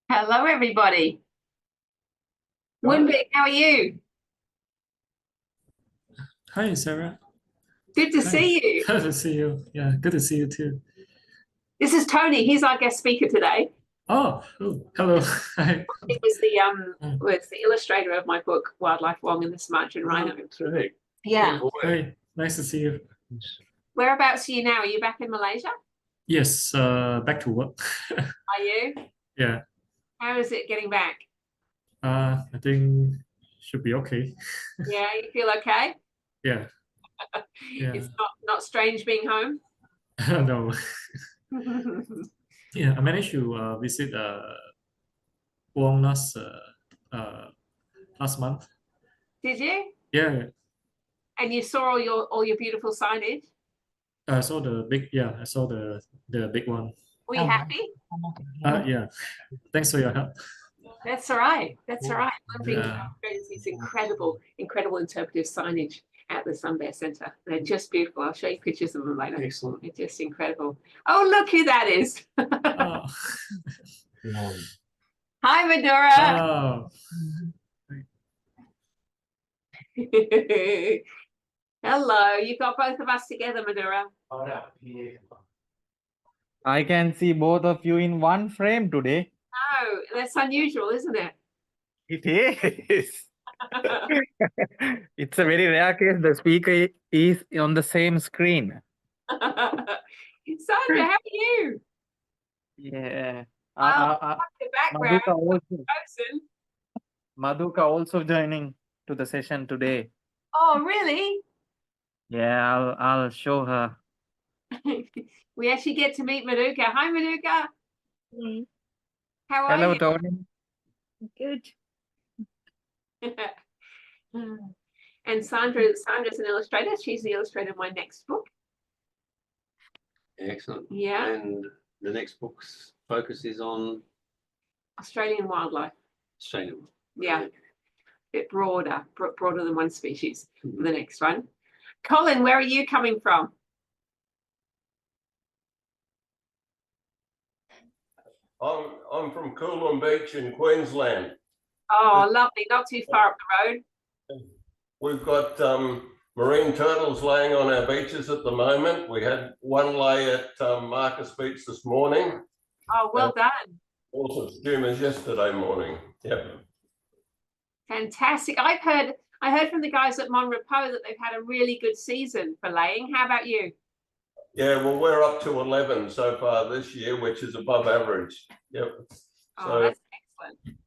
Hello, everybody. Winbeck, how are you? Hi, Sarah. Good to Hi. see you. Good to see you. Yeah, good to see you too. This is Tony. He's our guest speaker today. Oh, hello. Hi. He was the illustrator of my book, Wildlife Wong and the Sumatran Rhino. Terrific. Yeah. Hi, nice to see you. Whereabouts are you now? Are you back in Malaysia? Yes, back to work. Are you? Yeah, How is it getting back? I think should be okay. Yeah, you feel okay? Yeah, yeah. It's not strange being home. No. Yeah, I managed to visit Wong last month. Did you? Yeah, And you saw all your beautiful signage? I saw the big. Yeah, I saw the big one. Were you happy? Yeah. Thanks for your help. That's all right. That's all right. Yeah. There's these incredible interpretive signage at the Sunbear Centre. They're just beautiful. I'll show you pictures of them later. Excellent. They're just incredible. Oh, look who that is. Oh. Hi, Medora. Oh. Hello. You got both of us together, Medora. I can see both of you in one frame today. Oh, that's unusual, isn't it? It is. It's a very rare case the speaker is on the same screen. Sandra, how are you? Yeah. The background. Madhuka also joining to the session today. Oh, really? Yeah, I'll show her. We actually get to meet Maduka. Hi, Maduka. Hey. How are Hello, you? Tony. Good. And Sandra's an illustrator. She's the illustrator of my next book. Excellent. Yeah. And the next book's focus is on Australian wildlife. Australian. Yeah. A bit broader than one species for the next one. Colin, where are you coming from? I'm from Coolum Beach in Queensland. Oh, lovely. Not too far up the road. We've got marine turtles laying on our beaches at the moment. We had one lay at Marcus Beach this morning. Oh, well done. Also streamers yesterday morning. Yep. Fantastic. I heard from the guys at Mon Repos that they've had a really good season for laying. How about you? Yeah, well, we're up to 11 so far this year, which is above average. Yep. Oh, that's excellent.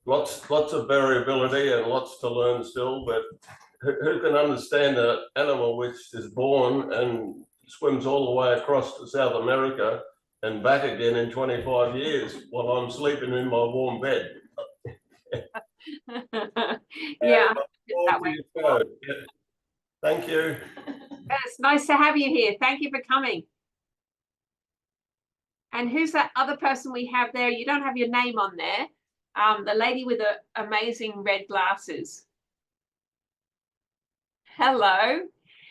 Lots of variability and lots to learn still, but who can understand an animal which is born and swims all the way across to South America and back again in 25 years while I'm sleeping in my warm bed? Yeah. Thank you. It's nice to have you here. Thank you for coming. And who's that other person we have there? You don't have your name on there. The lady with the amazing red glasses. Hello.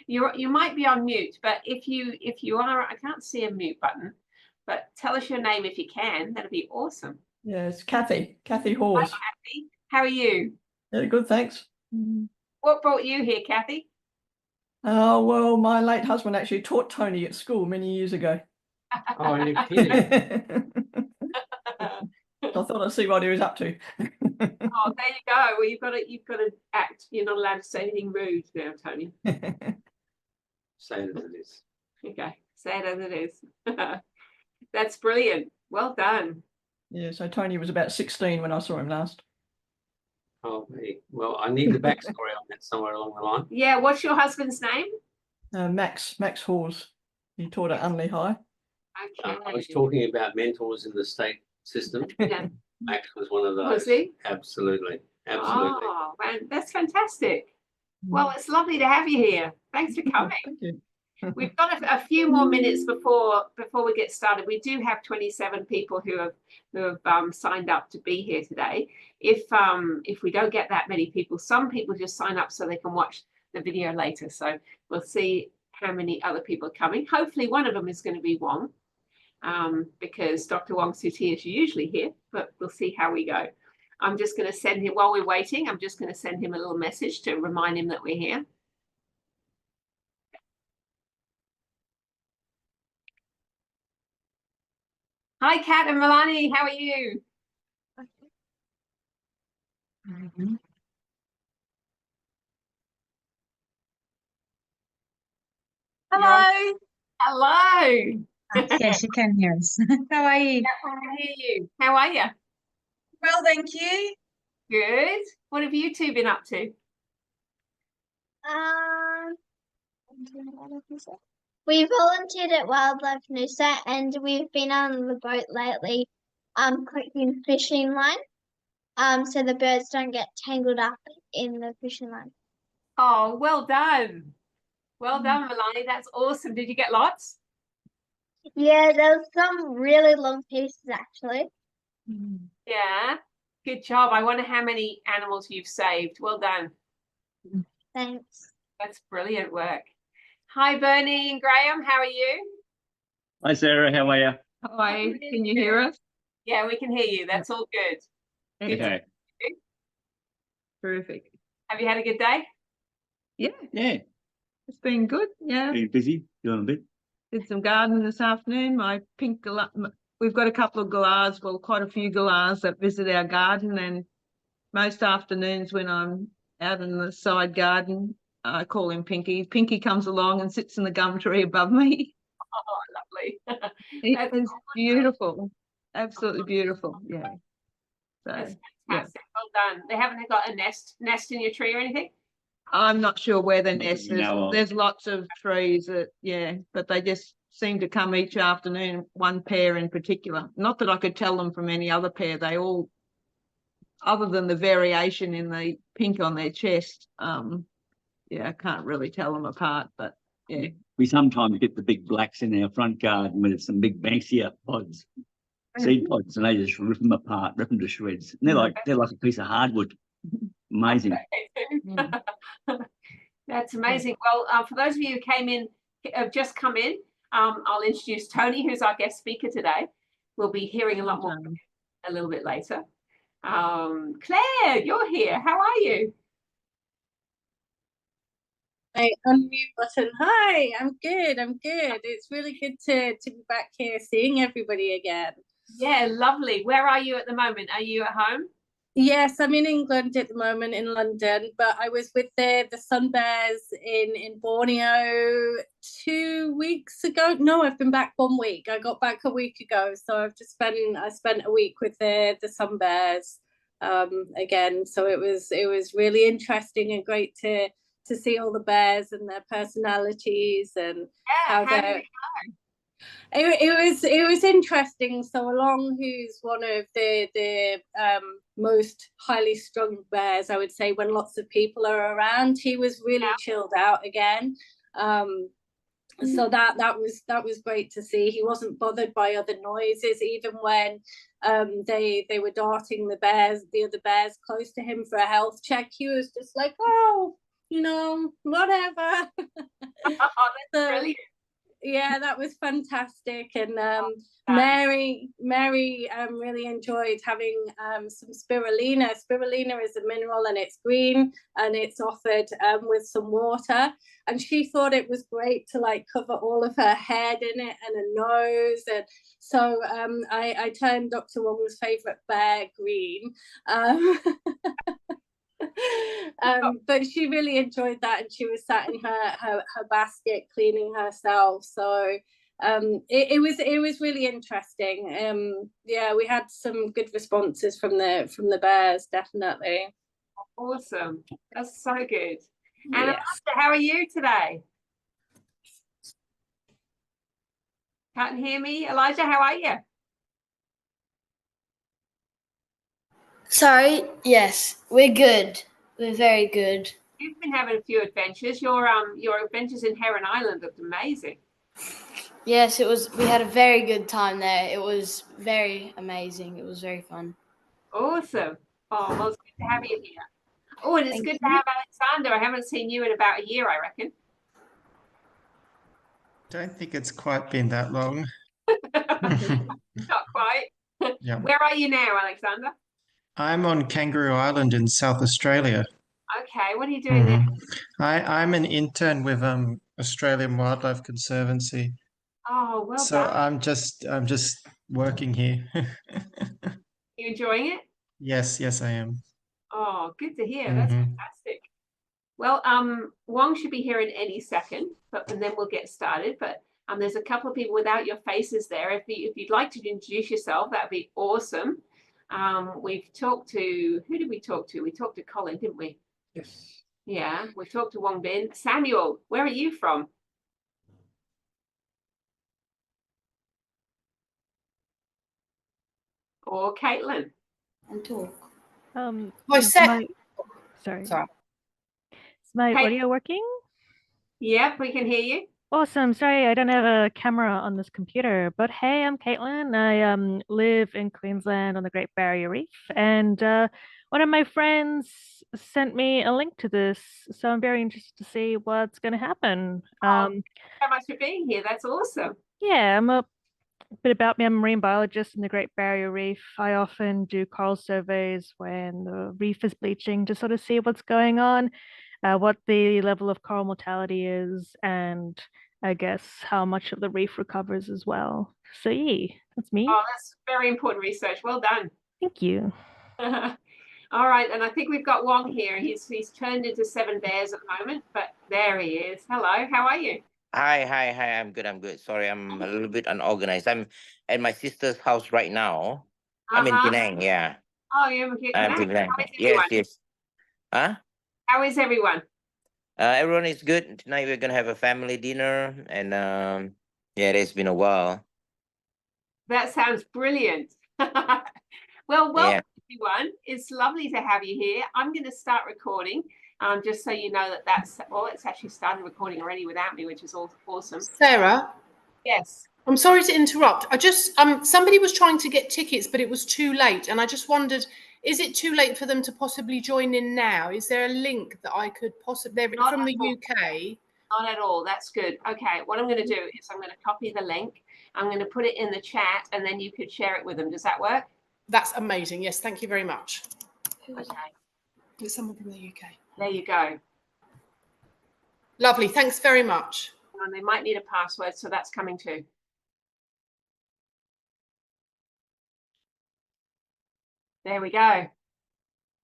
You might be on mute, but if you are, I can't see a mute button. But tell us your name if you can. That'd be awesome. Yeah, it's Kathy Hawes. Hi, Kathy. How are you? Yeah, good, thanks. What brought you here, Kathy? Well, my late husband actually taught Tony at school many years ago. Oh, you're kidding. I thought I'd see what he was up to. Oh, there you go. Well, you've got to act. You're not allowed to say anything rude now, Tony. Say it as it is. Okay, say it as it is. That's brilliant. Well done. Yeah, so Tony was about 16 when I saw him last. Oh, hey. Well, I need the backstory on that somewhere along the line. Yeah, what's your husband's name? Max Hawes. He taught at Unley High. Okay. I was talking about mentors in the state system. Yeah. Max was one of those. Was he? Absolutely. Oh, man, that's fantastic. Well, it's lovely to have you here. Thanks for coming. Thank you. We've got a few more minutes before we get started. We do have 27 people who have signed up to be here today. If we don't get that many people, some people just sign up so they can watch the video later. So we'll see how many other people are coming. Hopefully one of them is going to be Wong. because Dr. Wong Suti is usually here, but we'll see how we go. I'm just going to send him, while we're waiting, I'm just going to send him a little message to remind him that we're here. Hi, Kat and Milani, how are you? Hello. Hello. Yes, you can hear us. How are you? I can hear you. How are you? Well, thank you. Good. What have you two been up to? We volunteered at Wildlife Noosa and we've been on the boat lately, collecting fishing line, so the birds don't get tangled up in the fishing line. Oh, well done. Well done, Milani. That's awesome. Did you get lots? Yeah, there was some really long pieces actually. Yeah. Good job. I wonder how many animals you've saved. Well done. Thanks. That's brilliant work. Hi, Bernie and Graham. How are you? Hi, Sarah. How are you? Hi. Can you hear us? Yeah, we can hear you. That's all good. Good. Okay. Terrific. Have you had a good day? Yeah. It's been good, yeah. Been busy, doing a bit. Did some gardening this afternoon. My pink we've got a couple of galahs, well, quite a few galahs that visit our garden, and most afternoons when I'm out in the side garden, I call him Pinky. Pinky comes along and sits in the gum tree above me. Oh, lovely. It's beautiful, absolutely beautiful. Yeah. So That's yeah, fantastic. Well done. They haven't got a nest in your tree or anything? I'm not sure where the Not that nest we is. know of. There's lots of trees that, yeah, but they just seem to come each afternoon, one pair in particular. Not that I could tell them from any other pair. They all, other than the variation in the pink on their chest, yeah, I can't really tell them apart, but yeah. We sometimes get the big blacks in our front garden with some big Banksia pods, seed pods, and they just rip them apart, rip them to shreds. And they're like a piece of hardwood. Amazing. That's amazing. Well, for those of you who came in, have just come in, I'll introduce Tony, who's our guest speaker today. We'll be hearing a lot more a little bit later. Claire, you're here. How are you? Hey, unmute button. Hi, I'm good. It's really good to be back here seeing everybody again. Yeah, lovely. Where are you at the moment? Are you at home? Yes, I'm in England at the moment, in London, but I was with the sun bears in Borneo 2 weeks ago. No, I've been back 1 week. I got back a week ago, so I spent a week with the sun bears again. So it was really interesting and great to see all the bears and their personalities and how they're. It was interesting. So Along, who's one of the most highly strung bears, I would say, when lots of people are around, he was really chilled out again. So that was great to see. He wasn't bothered by other noises, even when they were darting the other bears close to him for a health check. He was just like, oh, whatever. Oh, that's brilliant. Yeah, that was fantastic. And Mary really enjoyed having some spirulina. Spirulina is a mineral and it's green and it's offered with some water. And she thought it was great to cover all of her head in it and her nose. And so I turned Dr. Wong's favourite bear green. But she really enjoyed that, and she was sat in her basket cleaning herself. So it was really interesting. Yeah, we had some good responses from the bears, definitely. Awesome. That's so good. And Yes. Elijah, how are you today? Can't hear me. Elijah, how are you? Sorry, yes, we're good. We're very good. You've been having a few adventures. Your adventures in Heron Island looked amazing. Yes, we had a very good time there. It was very amazing. It was very fun. Awesome. Oh, well, it's good to have you here. Oh, and it's Thank good you. to have Alexander. I haven't seen you in about a year, I reckon. Don't think it's quite been that long. Not quite. Yeah. Where are you now, Alexander? I'm on Kangaroo Island in South Australia. Okay, what are you doing there? I'm an intern with Australian Wildlife Conservancy. Oh, well So done. I'm just working here. You enjoying it? Yes, I am. Oh, good to hear. That's fantastic. Well, Wong should be here in any second, and then we'll get started. But there's a couple of people without your faces there. If you'd like to introduce yourself, that'd be awesome. We've talked to, who did we talk to? We talked to Colin, didn't we? Yes. Yeah, we talked to Wong Bin. Samuel, where are you from? Or Caitlin? And talk. Is Sorry. Sorry. Is my Hey. audio working? Yep, we can hear you. Awesome. Sorry, I don't have a camera on this computer, but hey, I'm Caitlin. I live in Queensland on the Great Barrier Reef, and one of my friends sent me a link to this, so I'm very interested to see what's going to happen. How much for being here? That's awesome. Yeah, I'm a bit about me. I'm a marine biologist in the Great Barrier Reef. I often do coral surveys when the reef is bleaching to sort of see what's going on, what the level of coral mortality is, and I guess how much of the reef recovers as well. So yeah, that's me. Oh, that's very important research. Well done. Thank you. All right, and I think we've got Wong here. He's turned into 7 bears at the moment, but there he is. Hello, how are you? Hi. I'm good. Sorry, I'm a little bit unorganized. I'm at my sister's house right now. I'm in Penang. Yeah. Oh, you're in I'm in Penang. Penang. How is everyone? Yes. Huh? How is everyone? Everyone is good. Tonight we're gonna have a family dinner, and yeah, it's been a while. That sounds brilliant. Well, welcome everyone. It's lovely to have you here. I'm going to start recording, just so you know it's actually started recording already without me, which is awesome. Sarah? Yes. I'm sorry to interrupt. I just somebody was trying to get tickets, but it was too late, and I just wondered, is it too late for them to possibly join in now? Is there a link that I could possibly? They're from the UK. Not at all. That's good. Okay, what I'm going to do is I'm going to copy the link. I'm going to put it in the chat, and then you could share it with them. Does that work? That's amazing. Yes, thank you very much. Okay. There's someone from the UK. There you go. Lovely. Thanks very much. And they might need a password, so that's coming too. There we go.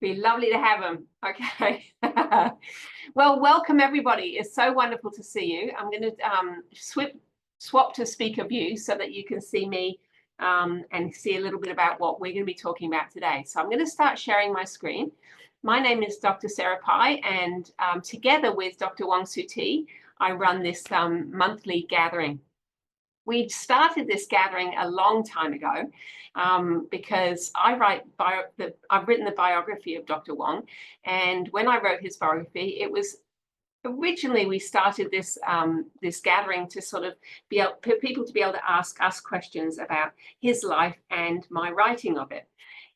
Be lovely to have them. Okay. Well, welcome everybody. It's so wonderful to see you. I'm going to swap to speaker view so that you can see me and see a little bit about what we're going to be talking about today. So I'm going to start sharing my screen. My name is Dr. Sarah Pai, and together with Dr. Wong Soo Tee, I run this monthly gathering. We started this gathering a long time ago because I've written the biography of Dr. Wong, and when I wrote his biography, it was originally we started this this gathering to sort of people to be able to ask us questions about his life and my writing of it.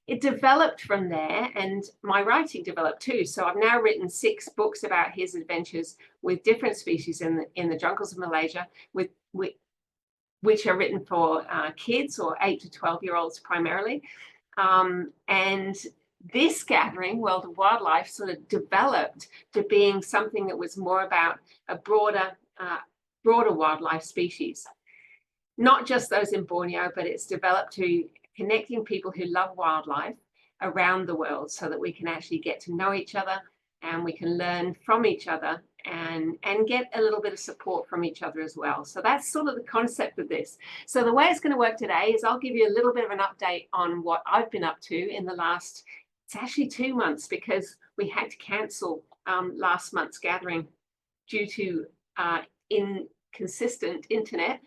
It developed from there, and my writing developed too. So I've now written 6 books about his adventures with different species in the jungles of Malaysia, which are written for kids or 8 to 12-year-olds primarily. And this gathering, World of Wildlife, sort of developed to being something that was more about a broader wildlife species. Not just those in Borneo, but it's developed to connecting people who love wildlife around the world so that we can actually get to know each other and we can learn from each other and get a little bit of support from each other as well. So that's sort of the concept of this. So the way it's going to work today is I'll give you a little bit of an update on what I've been up to in the last, it's actually 2 months because we had to cancel last month's gathering due to inconsistent internet.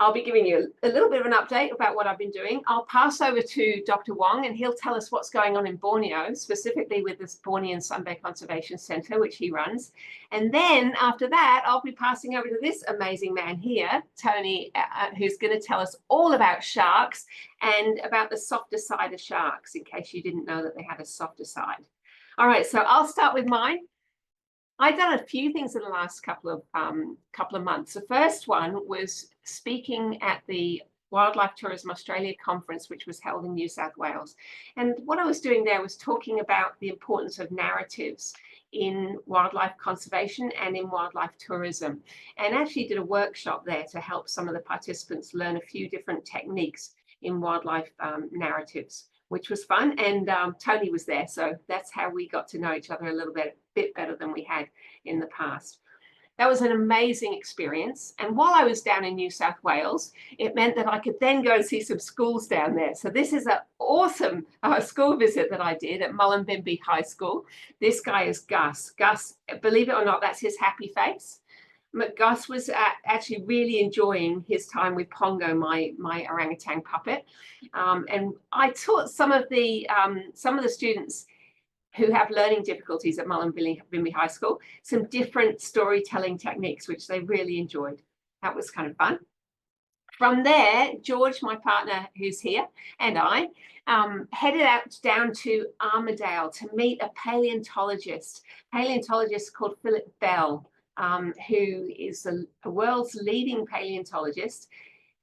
I'll be giving you a little bit of an update about what I've been doing. I'll pass over to Dr. Wong and he'll tell us what's going on in Borneo, specifically with this Bornean Sunbear Conservation Centre, which he runs. And then after that, I'll be passing over to this amazing man here, Tony, who's going to tell us all about sharks and about the softer side of sharks, in case you didn't know that they had a softer side. All right, so I'll start with mine. I've done a few things in the last couple of months. The first one was speaking at the Wildlife Tourism Australia conference, which was held in New South Wales. And what I was doing there was talking about the importance of narratives in wildlife conservation and in wildlife tourism, and actually did a workshop there to help some of the participants learn a few different techniques in wildlife narratives, which was fun. And Tony was there, so that's how we got to know each other a little bit better than we had in the past. That was an amazing experience. And while I was down in New South Wales, it meant that I could then go and see some schools down there. So this is an awesome school visit that I did at Mullumbimby High School. This guy is Gus. Gus, believe it or not, that's his happy face. But Gus was actually really enjoying his time with Pongo, my orangutan puppet. And I taught some of the students who have learning difficulties at Mullumbimby High School some different storytelling techniques, which they really enjoyed. That was kind of fun. From there, George, my partner who's here, and I headed out down to Armidale to meet a paleontologist called Philip Bell, who is the world's leading paleontologist.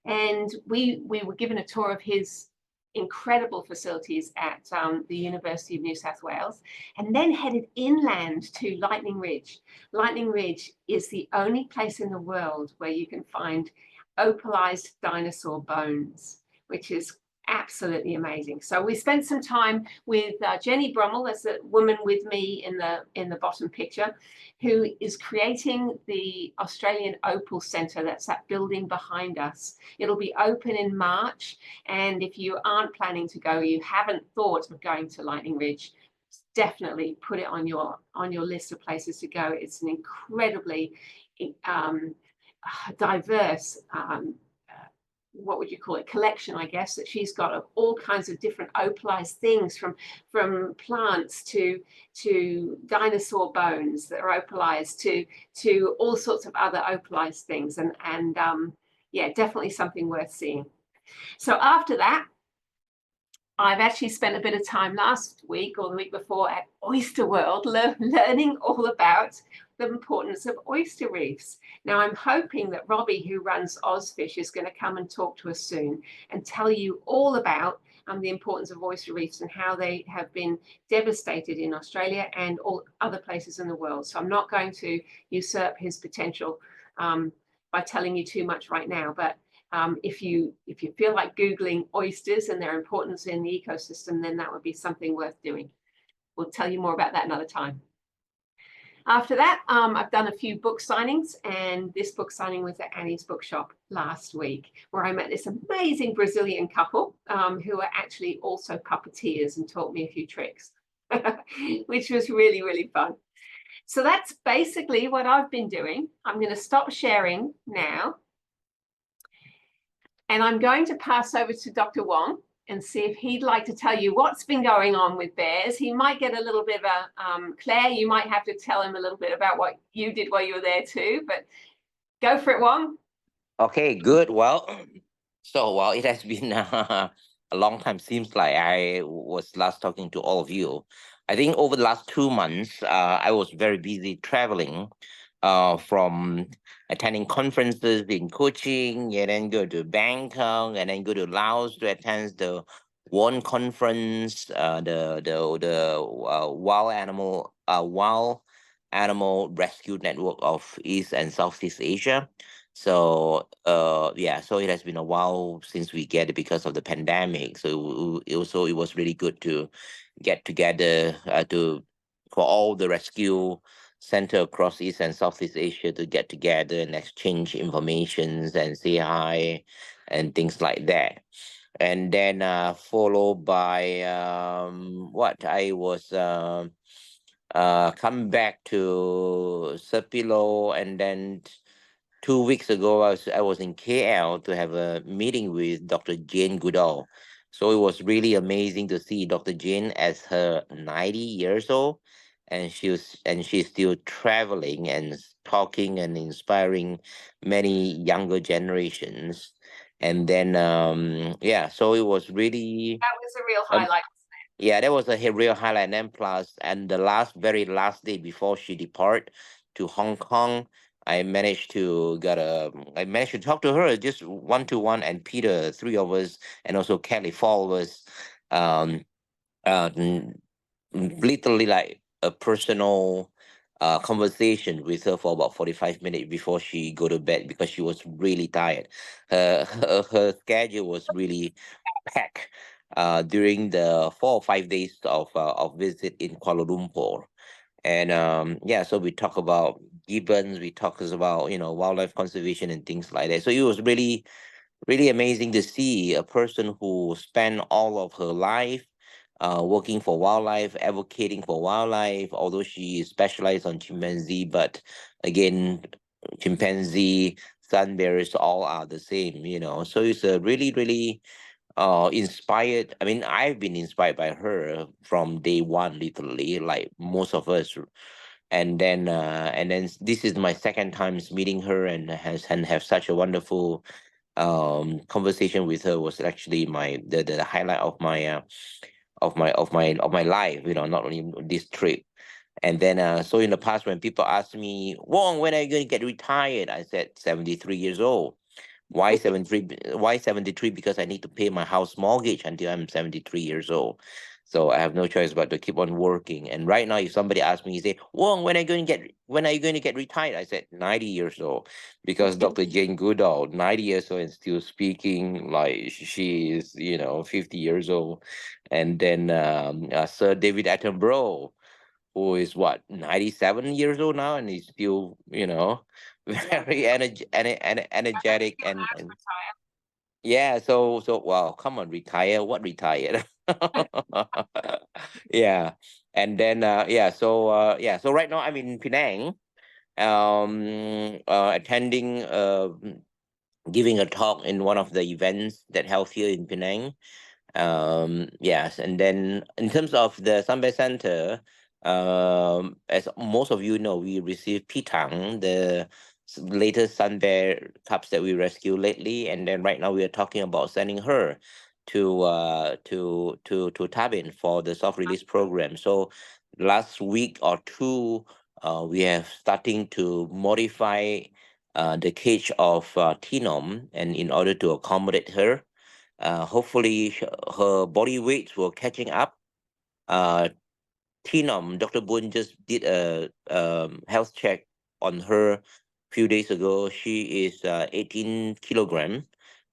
And we were given a tour of his incredible facilities at the University of New South Wales, and then headed inland to Lightning Ridge. Lightning Ridge is the only place in the world where you can find opalized dinosaur bones, which is absolutely amazing. So we spent some time with Jenny Brummel, that's the woman with me in the bottom picture, who is creating the Australian Opal Centre. That's that building behind us. It'll be open in March, and if you aren't planning to go, you haven't thought of going to Lightning Ridge, definitely put it on your list of places to go. It's an incredibly diverse what would you call it, collection, I guess, that she's got of all kinds of different opalized things, from plants to dinosaur bones that are opalized to all sorts of other opalized things, and yeah, definitely something worth seeing. So after that, I've actually spent a bit of time last week or the week before at Oyster World learning all about the importance of oyster reefs. Now, I'm hoping that Robbie, who runs Ozfish, is going to come and talk to us soon and tell you all about the importance of oyster reefs and how they have been devastated in Australia and all other places in the world. So I'm not going to usurp his potential by telling you too much right now, but if you feel like Googling oysters and their importance in the ecosystem, then that would be something worth doing. We'll tell you more about that another time. After that, I've done a few book signings, and this book signing was at Annie's Bookshop last week, where I met this amazing Brazilian couple who are actually also puppeteers and taught me a few tricks, which was really, really fun. So that's basically what I've been doing. I'm going to stop sharing now, and I'm going to pass over to Dr. Wong and see if he'd like to tell you what's been going on with bears. He might get a little bit of a, Claire, you might have to tell him a little bit about what you did while you were there too, but go for it, Wong. Okay, good. Well, so it has been a long time. Seems like I was last talking to all of you. I think over the last 2 months, I was very busy traveling from attending conferences in Kuching, and then go to Bangkok, and then go to Laos to attend the WON conference, the wild animal rescue network of East and Southeast Asia. So yeah, so it has been a while since we get it because of the pandemic. So it was really good to get together for all the rescue center across East and Southeast Asia to get together and exchange information and say hi and things like that. And then followed by what I was come back to Sepilo, and then 2 weeks ago I was in KL to have a meeting with Dr. Jane Goodall. So it was really amazing to see Dr. Jane as her 90 years old, and she's still traveling and talking and inspiring many younger generations. And then yeah, so it was really, that was a real highlight. yeah, that was a real highlight. And then plus, and the very last day before she depart to Hong Kong, I managed to talk to her just one-to-one, and Peter, three of us, and also Kelly, four of us, um, literally like a personal conversation with her for about 45 minutes before she go to bed because she was really tired. Her schedule was really packed during the 4 or 5 days of visit in Kuala Lumpur. And yeah, so we talk about gibbons, we talk about, wildlife conservation and things like that. So it was really amazing to see a person who spent all of her life working for wildlife, advocating for wildlife, although she specialized on chimpanzee, but again, chimpanzee, sun bears, all are the same. So it's a really inspired. I mean, I've been inspired by her from day one, literally, like most of us. And then this is my second time meeting her, and have such a wonderful conversation with her. Was actually the highlight of my life, not only this trip. And then so in the past, when people ask me, Wong, when are you going to get retired, I said 73 years old. Why 73? Why 73? Because I need to pay my house mortgage until I'm 73 years old. So I have no choice but to keep on working. And right now, if somebody asks me, say, Wong, when are you going to get retired? I said 90 years old, because Dr. Jane Goodall, 90 years old and still speaking like she is, 50 years old. And then Sir David Attenborough, who is what, 97 years old now, and he's still, very energetic and yeah. So wow, come on, retire? What retired? Yeah. And then so right now I'm in Penang, attending giving a talk in one of the events that held here in Penang. Yes, and then in terms of the Sunbed Center, as most of you know, we received Pitang, the latest sun bear cubs that we rescued lately, and then right now we are talking about sending her to Tabin for the soft release program. So last week or two, we have starting to modify the cage of Tinom, and in order to accommodate her. Hopefully, her body weight will catching up. Uh, Tinom, Dr. Boon just did a health check on her few days ago. She is 18 kilogram,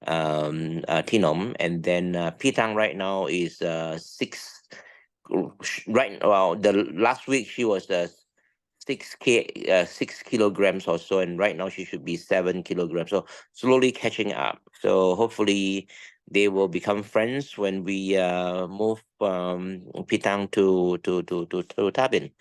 Tinom, and then Pitang right now is 6. Right, well, the last week she was 6 kilograms or so, and right now she should be 7 kilograms. So slowly catching up. So hopefully they will become friends when we move Pitang to Tabin,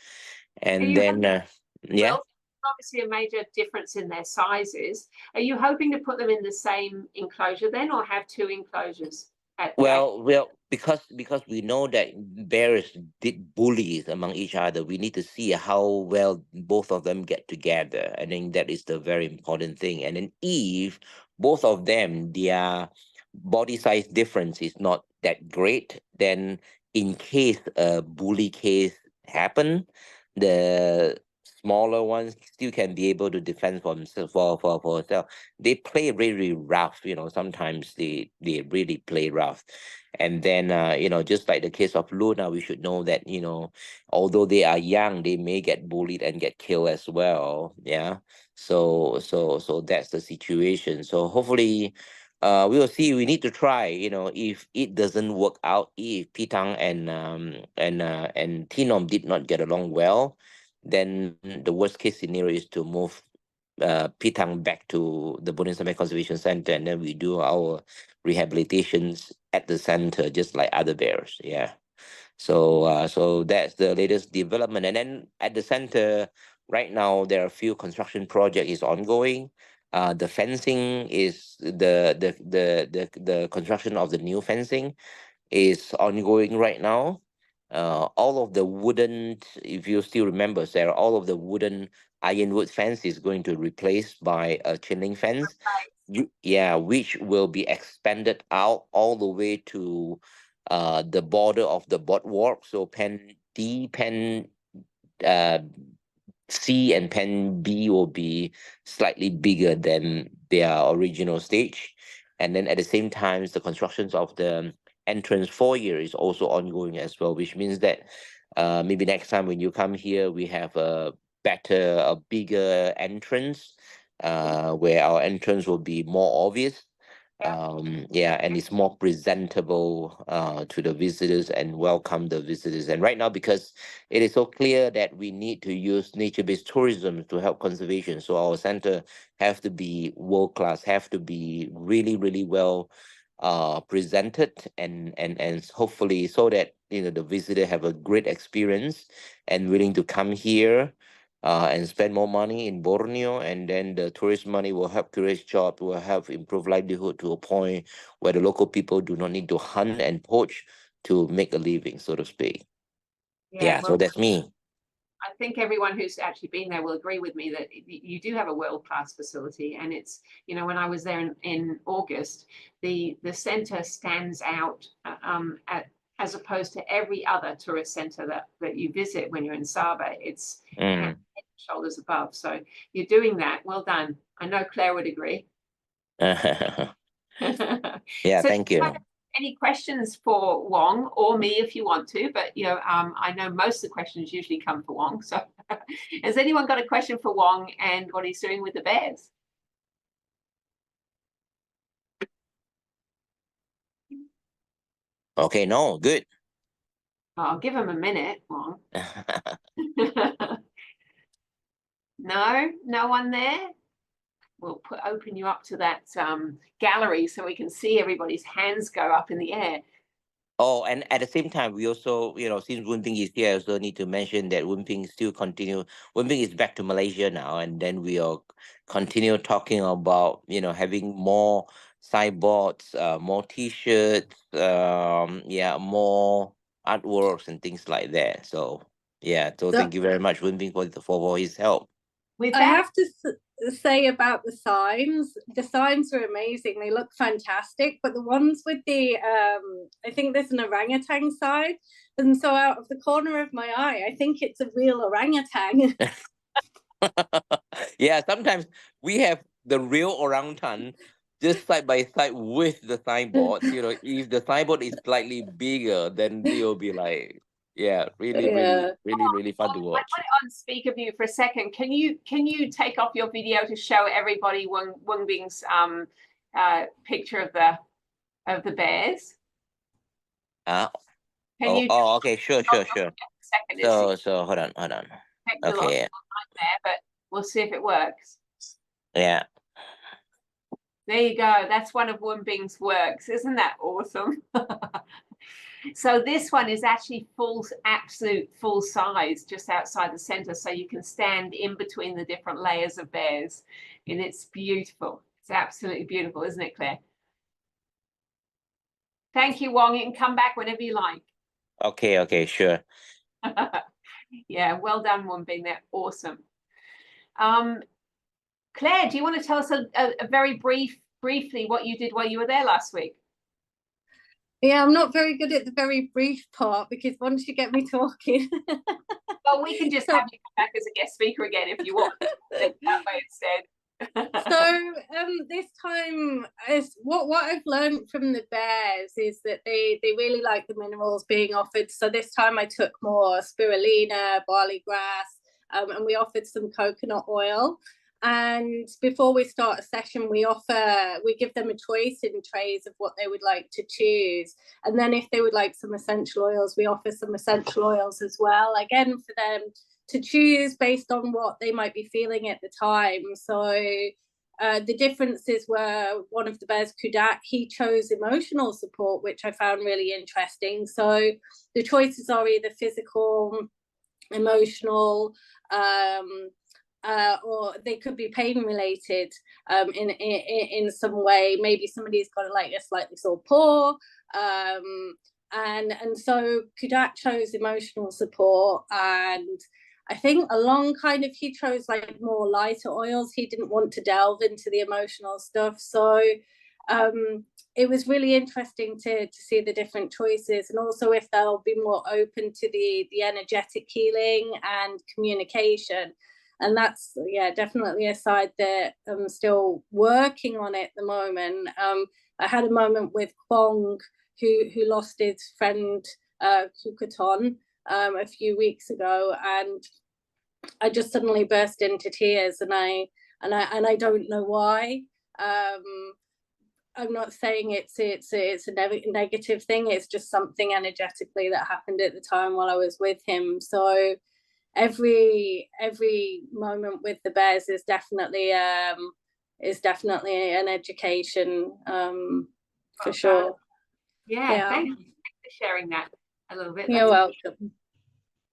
and then yeah. Well, obviously a major difference in their sizes. Are you hoping to put them in the same enclosure then, or have two enclosures? Well, because we know that bears did bullies among each other. We need to see how well both of them get together. I think that is the very important thing. And then if both of them, their body size difference is not that great, then in case a bully case happen, the smaller ones still can be able to defend for themselves, for herself. They play really rough, sometimes they really play rough. And then just like the case of Luna, we should know that, although they are young, they may get bullied and get killed as well. Yeah. So that's the situation. So hopefully we will see. We need to try, if it doesn't work out, if Pitang and Tinom did not get along well, then the worst case scenario is to move Pitang back to the Bonin Samay Conservation Center, and then we do our rehabilitations at the center, just like other bears. Yeah. So that's the latest development. And then at the center right now, there are a few construction project is ongoing. The fencing is the construction of the new fencing is ongoing right now. All of the wooden, if you still remember, Sarah, all of the wooden ironwood fence is going to replace by a chain link fence. Yeah, which will be expanded out all the way to the border of the boardwalk. So Pen uh C and pen B will be slightly bigger than their original stage. And then at the same time, the constructions of the entrance foyer is also ongoing as well, which means that maybe next time when you come here, we have a bigger entrance where our entrance will be more obvious. Yeah, and it's more presentable to the visitors and welcome the visitors. And right now, because it is so clear that we need to use nature-based tourism to help conservation, so our center have to be world-class, have to be really, really well presented, and hopefully so that the visitor have a great experience and willing to come here and spend more money in Borneo, and then the tourist money will help create jobs, will help improve livelihood to a point where the local people do not need to hunt and poach to make a living, so to speak. Yeah, so well, that's me. I think everyone who's actually been there will agree with me that you do have a world-class facility, and it's, when I was there in August, the center stands out as opposed to every other tourist center that you visit when you're in Sabah. It's head and shoulders above. So you're doing that. Well done. I know Claire would agree. Yeah, So thank you. Any questions for Wong or me if you want to, but I know most of the questions usually come for Wong. So has anyone got a question for Wong and what he's doing with the bears? Okay, no, good. I'll give him a minute, Wong. No one there? We'll open you up to that gallery so we can see everybody's hands go up in the air. Oh, and at the same time, we also, since Wenping is here, I also need to mention that Wenping still continue. Wenping is back to Malaysia now, and then we'll continue talking about, having more signboards, more T-shirts, more artworks and things like that. So, yeah, so thank you very much, Wenping, for his help. I have to say about the signs are amazing. They look fantastic, but the ones with the I think there's an orangutan sign, and so out of the corner of my eye I think it's a real orangutan. Yeah, sometimes we have the real orangutan just side by side with the signboard. If the signboard is slightly bigger, then it'll be like, really fun to watch. I put it on speaker view for a second. Can you take off your video to show everybody Wong Bing's picture of the bears? Okay, sure. So hold on. Okay. There, but we'll see if it works. Yeah. There you go. That's one of Wong Bing's works. Isn't that awesome? So this one is actually absolute full size, just outside the center, so you can stand in between the different layers of bears, and it's beautiful. It's absolutely beautiful, isn't it, Claire? Thank you, Wong. You can come back whenever you like. Okay, sure. Yeah, well done, Wong Bing. They're awesome. Claire, do you want to tell us a very briefly what you did while you were there last week? Yeah, I'm not very good at the very brief part, because once you get me talking. Well, we can just have you come back as a guest speaker again if you want. That way instead. So this time, what I've learned from the bears is that they really like the minerals being offered. So this time I took more spirulina, barley grass, and we offered some coconut oil. And before we start a session, we give them a choice in trays of what they would like to choose. And then if they would like some essential oils, we offer some essential oils as well, again, for them to choose based on what they might be feeling at the time. So the differences were, one of the bears, Kudak, he chose emotional support, which I found really interesting. So the choices are either physical, emotional, or they could be pain related in some way. Maybe somebody's got like a slightly sore paw, and so Kudak chose emotional support, and I think along kind of he chose like more lighter oils. He didn't want to delve into the emotional stuff, so it was really interesting to see the different choices, and also if they'll be more open to the energetic healing and communication. And that's, yeah, definitely a side that I'm still working on at the moment. I had a moment with Kwong, who lost his friend Kukaton a few weeks ago, and I just suddenly burst into tears, and I don't know why. I'm not saying it's a negative thing. It's just something energetically that happened at the time while I was with him. So every moment with the bears is definitely an education, for sure. Yeah, thank you for sharing that a little bit. You're welcome.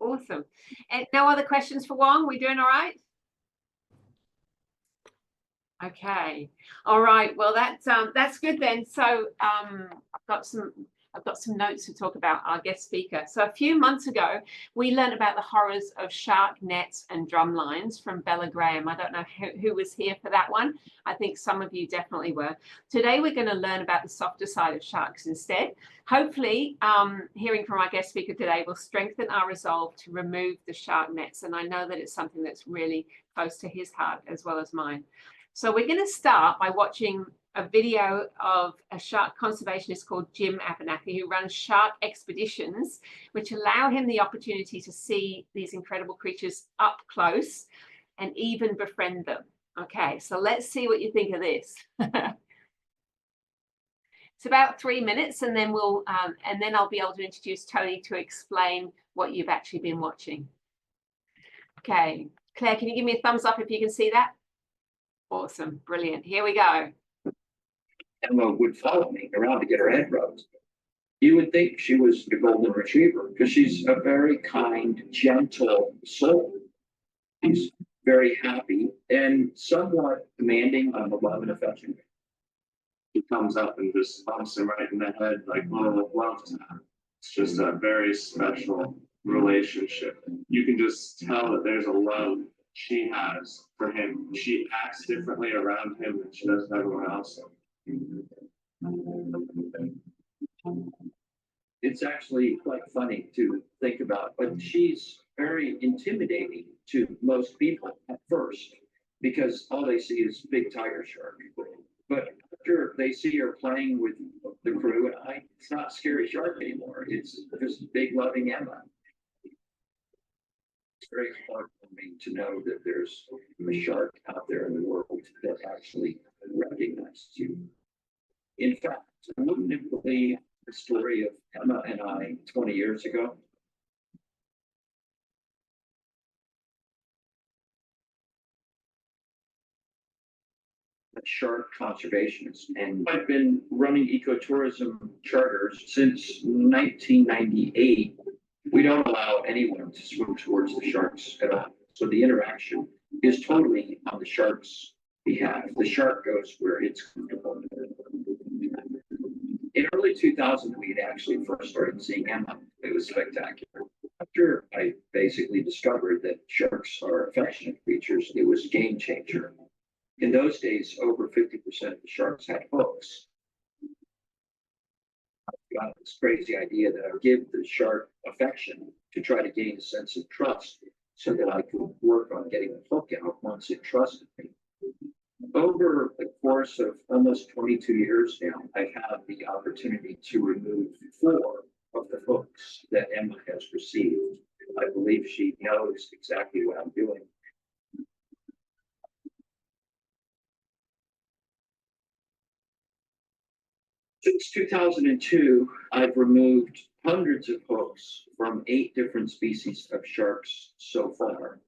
Awesome. And no other questions for Wong? We doing all right? Okay. All right. Well, that's good then. So I've got some notes to talk about our guest speaker. So a few months ago, we learned about the horrors of shark nets and drum lines from Bella Graham. I don't know who was here for that one. I think some of you definitely were. Today, we're going to learn about the softer side of sharks instead. Hopefully, hearing from our guest speaker today will strengthen our resolve to remove the shark nets. And I know that it's something that's really close to his heart as well as mine. So we're going to start by watching a video of a shark conservationist called Jim Abenaki, who runs shark expeditions, which allow him the opportunity to see these incredible creatures up close and even befriend them. Okay, so let's see what you think of this. It's about 3 minutes, and then I'll be able to introduce Tony to explain what you've actually been watching. Okay, Claire, can you give me a thumbs up if you can see that? Awesome, brilliant. Here we go. Emma would follow me around to get her head rubbed. You would think she was the golden retriever because she's a very kind, gentle soul. She's very happy and somewhat demanding on the love and affection. He comes up and just bumps him right in the head like little love tap. It's just a very special relationship. You can just tell that there's a love she has for him. She acts differently around him than she does everyone else. It's actually quite funny to think about, but she's very intimidating to most people at first because all they see is big tiger shark. But after they see her playing with the crew, it's not scary shark anymore. It's just big loving Emma. It's very hard for me to know that there's a shark out there in the world that actually recognizes you. In fact, I wouldn't have believed the story of Emma and I 20 years ago. A shark conservationist, and I've been running ecotourism charters since 1998. We don't allow anyone to swim towards the sharks at all. So the interaction is totally on the shark's behalf. The shark goes where it's comfortable. In early 2000, we had actually first started seeing Emma. It was spectacular. After I basically discovered that sharks are affectionate creatures, it was a game changer. In those days, over 50% of the sharks had hooks. I got this crazy idea that I would give the shark affection to try to gain a sense of trust so that I could work on getting the hook out once it trusted me. Over the course of almost 22 years now, I've had the opportunity to remove 4 of the hooks that Emma has received. I believe she knows exactly what I'm doing. Since 2002, I've removed hundreds of hooks from 8 different species of sharks so far.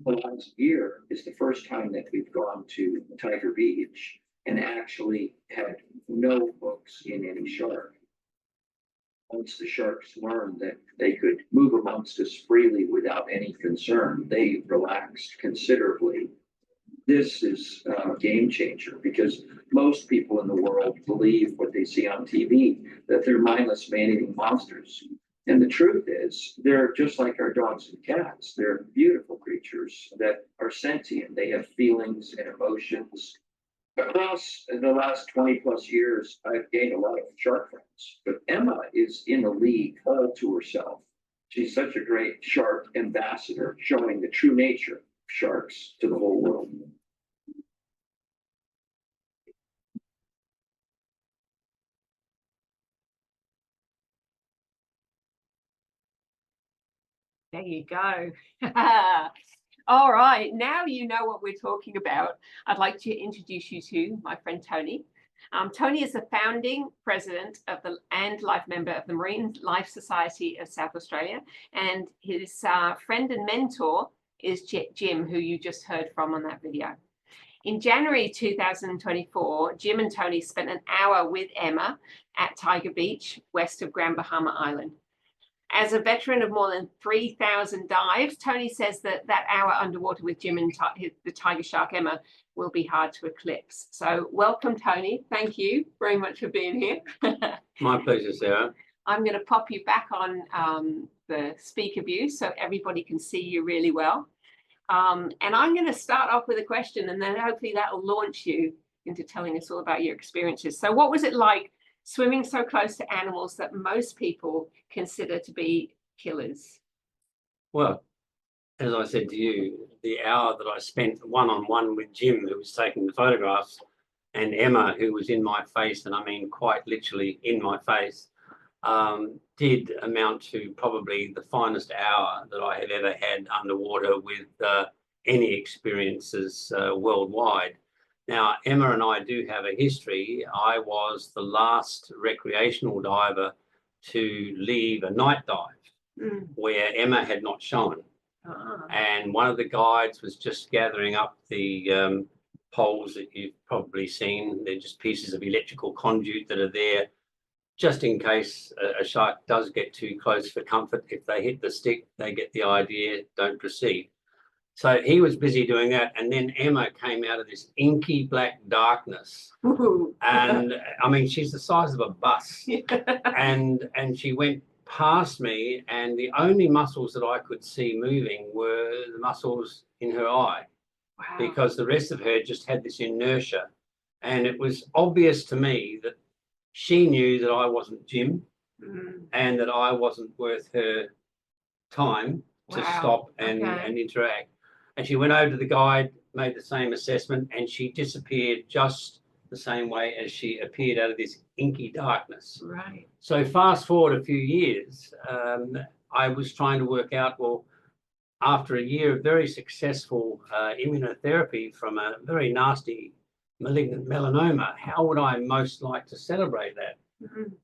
The last year is the first time that we've gone to Tiger Beach and actually had no hooks in any shark. Once the sharks learned that they could move amongst us freely without any concern, they relaxed considerably. This is a game changer because most people in the world believe what they see on TV, that they're mindless man-eating monsters. And the truth is, they're just like our dogs and cats. They're beautiful creatures that are sentient. They have feelings and emotions. Across the last 20 plus years, I've gained a lot of shark friends, but Emma is in a league all to herself. She's such a great shark ambassador, showing the true nature of sharks to the whole world. There you go. All right, now you know what we're talking about. I'd like to introduce you to my friend Tony. Tony is the founding president of and life member of the Marine Life Society of South Australia, and his friend and mentor is Jim, who you just heard from on that video. In January 2024, Jim and Tony spent an hour with Emma at Tiger Beach, west of Grand Bahama Island. As a veteran of more than 3,000 dives, Tony says that that hour underwater with Jim and the tiger shark Emma will be hard to eclipse. So welcome, Tony. Thank you very much for being here. My pleasure, Sarah. I'm going to pop you back on the speaker view so everybody can see you really well. And I'm going to start off with a question, and then hopefully that will launch you into telling us all about your experiences. So what was it like swimming so close to animals that most people consider to be killers? Well, as I said to you, the hour that I spent one-on-one with Jim, who was taking the photographs, and Emma, who was in my face, and I mean quite literally in my face, did amount to probably the finest hour that I have ever had underwater with any experiences worldwide. Now, Emma and I do have a history. I was the last recreational diver to leave a night dive where Emma had not shown. And one of the guides was just gathering up the poles that you've probably seen. They're just pieces of electrical conduit that are there just in case a shark does get too close for comfort. If they hit the stick, they get the idea, don't proceed. So he was busy doing that, and then Emma came out of this inky black darkness, and I mean, she's the size of a bus, and she went past me, and the only muscles that I could see moving were the muscles in her eye, because the rest of her just had this inertia, and it was obvious to me that she knew that I wasn't Jim, and that I wasn't worth her time to stop and interact. And she went over to the guide, made the same assessment, and she disappeared just the same way as she appeared out of this inky darkness. Right. So fast forward a few years, I was trying to work out, well, after a year of very successful immunotherapy from a very nasty malignant melanoma, how would I most like to celebrate that?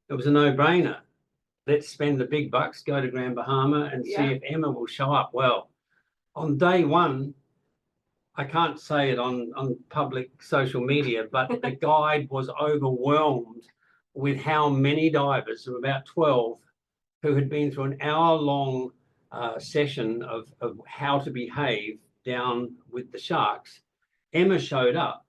It was a no-brainer. Let's spend the big bucks, go to Grand Bahama and see if Emma will show up. Well, on day one, I can't say it on public social media, but the guide was overwhelmed with how many divers, there were about 12, who had been through an hour-long session of how to behave down with the sharks. Emma showed up,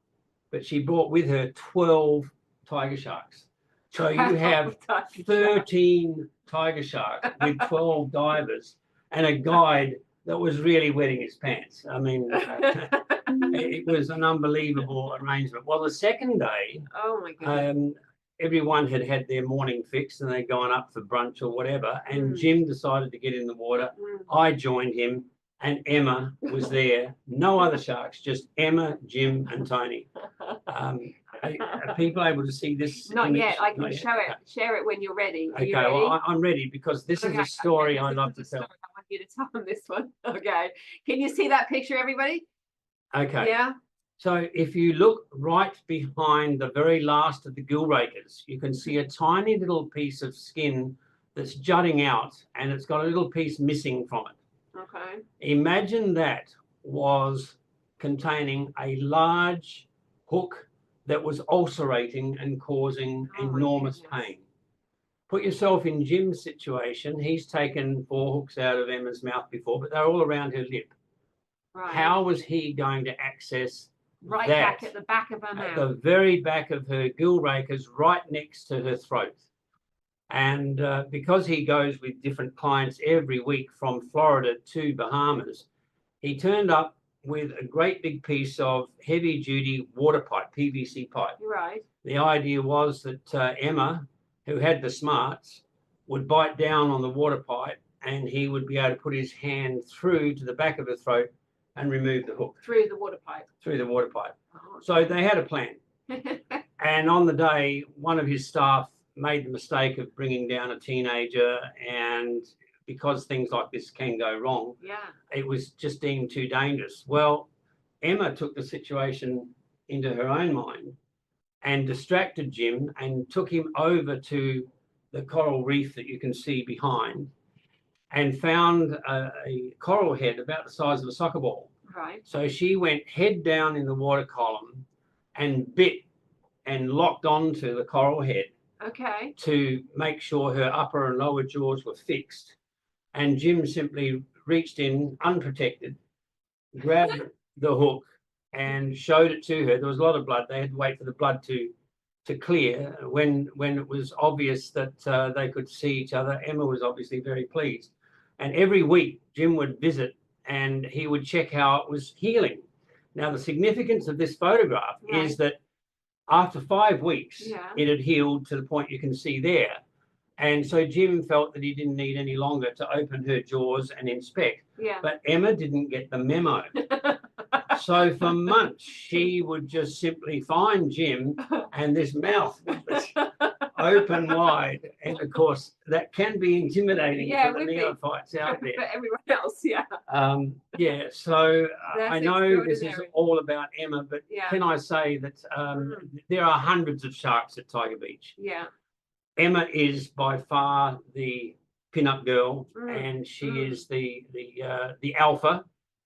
but she brought with her 12 tiger sharks. So you have 13 tiger sharks with 12 divers and a guide that was really wetting his pants. I mean, it was an unbelievable arrangement. Well, the second day, oh my goodness, everyone had had their morning fix and they'd gone up for brunch or whatever. And Jim decided to get in the water. I joined him, and Emma was there. No other sharks, just Emma, Jim, and Tony. Are people able to see this? Not image? yet. I can Not yet? share it when you're ready. Are Okay, you ready? well, I'm ready because this is a story I love to tell. I want you to tell them this one. Okay. Can you see that picture, everybody? Okay. Yeah. So if you look right behind the very last of the gill rakers, you can see a tiny little piece of skin that's jutting out, and it's got a little piece missing from it. Okay. Imagine that was containing a large hook that was ulcerating and causing enormous pain. Put yourself in Jim's situation. He's taken 4 hooks out of Emma's mouth before, but they're all around her lip. Right. How was he going to access right that back at the back of her mouth? at the very back of her gill rakers, right next to her throat? And because he goes with different clients every week from Florida to Bahamas, he turned up with a great big piece of heavy duty water pipe, PVC pipe. Right. The idea was that Emma, who had the smarts, would bite down on the water pipe and he would be able to put his hand through to the back of her throat and remove the hook. Through the water pipe. Through the water pipe. Oh, So they had a plan. And on the day, one of his staff made the mistake of bringing down a teenager, and because things like this can go wrong, it was just deemed too dangerous. Well, Emma took the situation into her own mind and distracted Jim and took him over to the coral reef that you can see behind, and found a coral head about the size of a soccer ball. Right. So she went head down in the water column and bit and locked onto the coral head Okay. to make sure her upper and lower jaws were fixed. And Jim simply reached in unprotected, grabbed the hook and showed it to her. There was a lot of blood. They had to wait for the blood to clear. When it was obvious that they could see each other, Emma was obviously very pleased. And every week Jim would visit and he would check how it was healing. Now, the significance of this photograph is that after 5 weeks, it had healed to the point you can see there. And so Jim felt that he didn't need any longer to open her jaws and inspect. Yeah. But Emma didn't get the memo. So for months, she would just simply find Jim and this mouth was open wide. And of course, that can be intimidating for the neophytes out there. For everyone else, So That's I know this is extraordinary. all about Emma, but can I say that there are hundreds of sharks at Tiger Beach. Yeah. Emma is by far the pin-up girl, and she is the alpha.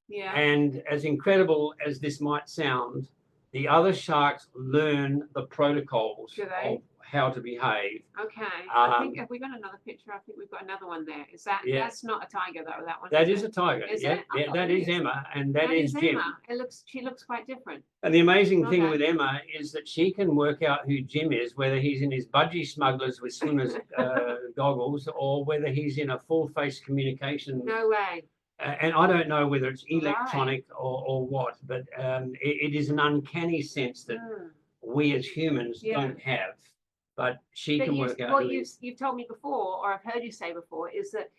Yeah. And as incredible as this might sound, the other sharks learn the protocols of how to behave. Okay. I think, have we got another picture? I think we've got another one there. Is that, that's not a tiger though, that one? That is a tiger. Is Yeah, it? yeah, that is Emma, and that is Jim. Emma. She looks quite different. And the amazing thing with Emma is that she can work out who Jim is, whether he's in his budgie smugglers with swimmers goggles, or whether he's in a full-face communication. No way. And I don't know whether it's electronic or what, but it is an uncanny sense that we as humans don't have. But she can work out. What you've told me before, or I've heard you say before, is that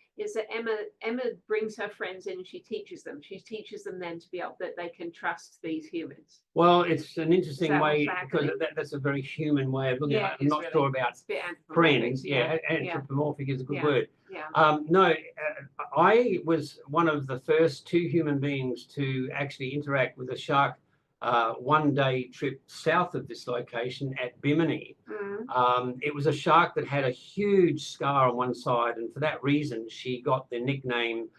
Emma brings her friends in and she teaches them. She teaches them then to be able that they can trust these humans. Well, it's an interesting way what's because that's a very human way of looking at it. I'm not sure about it's a bit friends. anthropomorphic, Anthropomorphic is a good word. Yeah. No, I was one of the first 2 human beings to actually interact with a shark one-day trip south of this location at Bimini. It was a shark that had a huge scar on one side, and for that reason, she got the nickname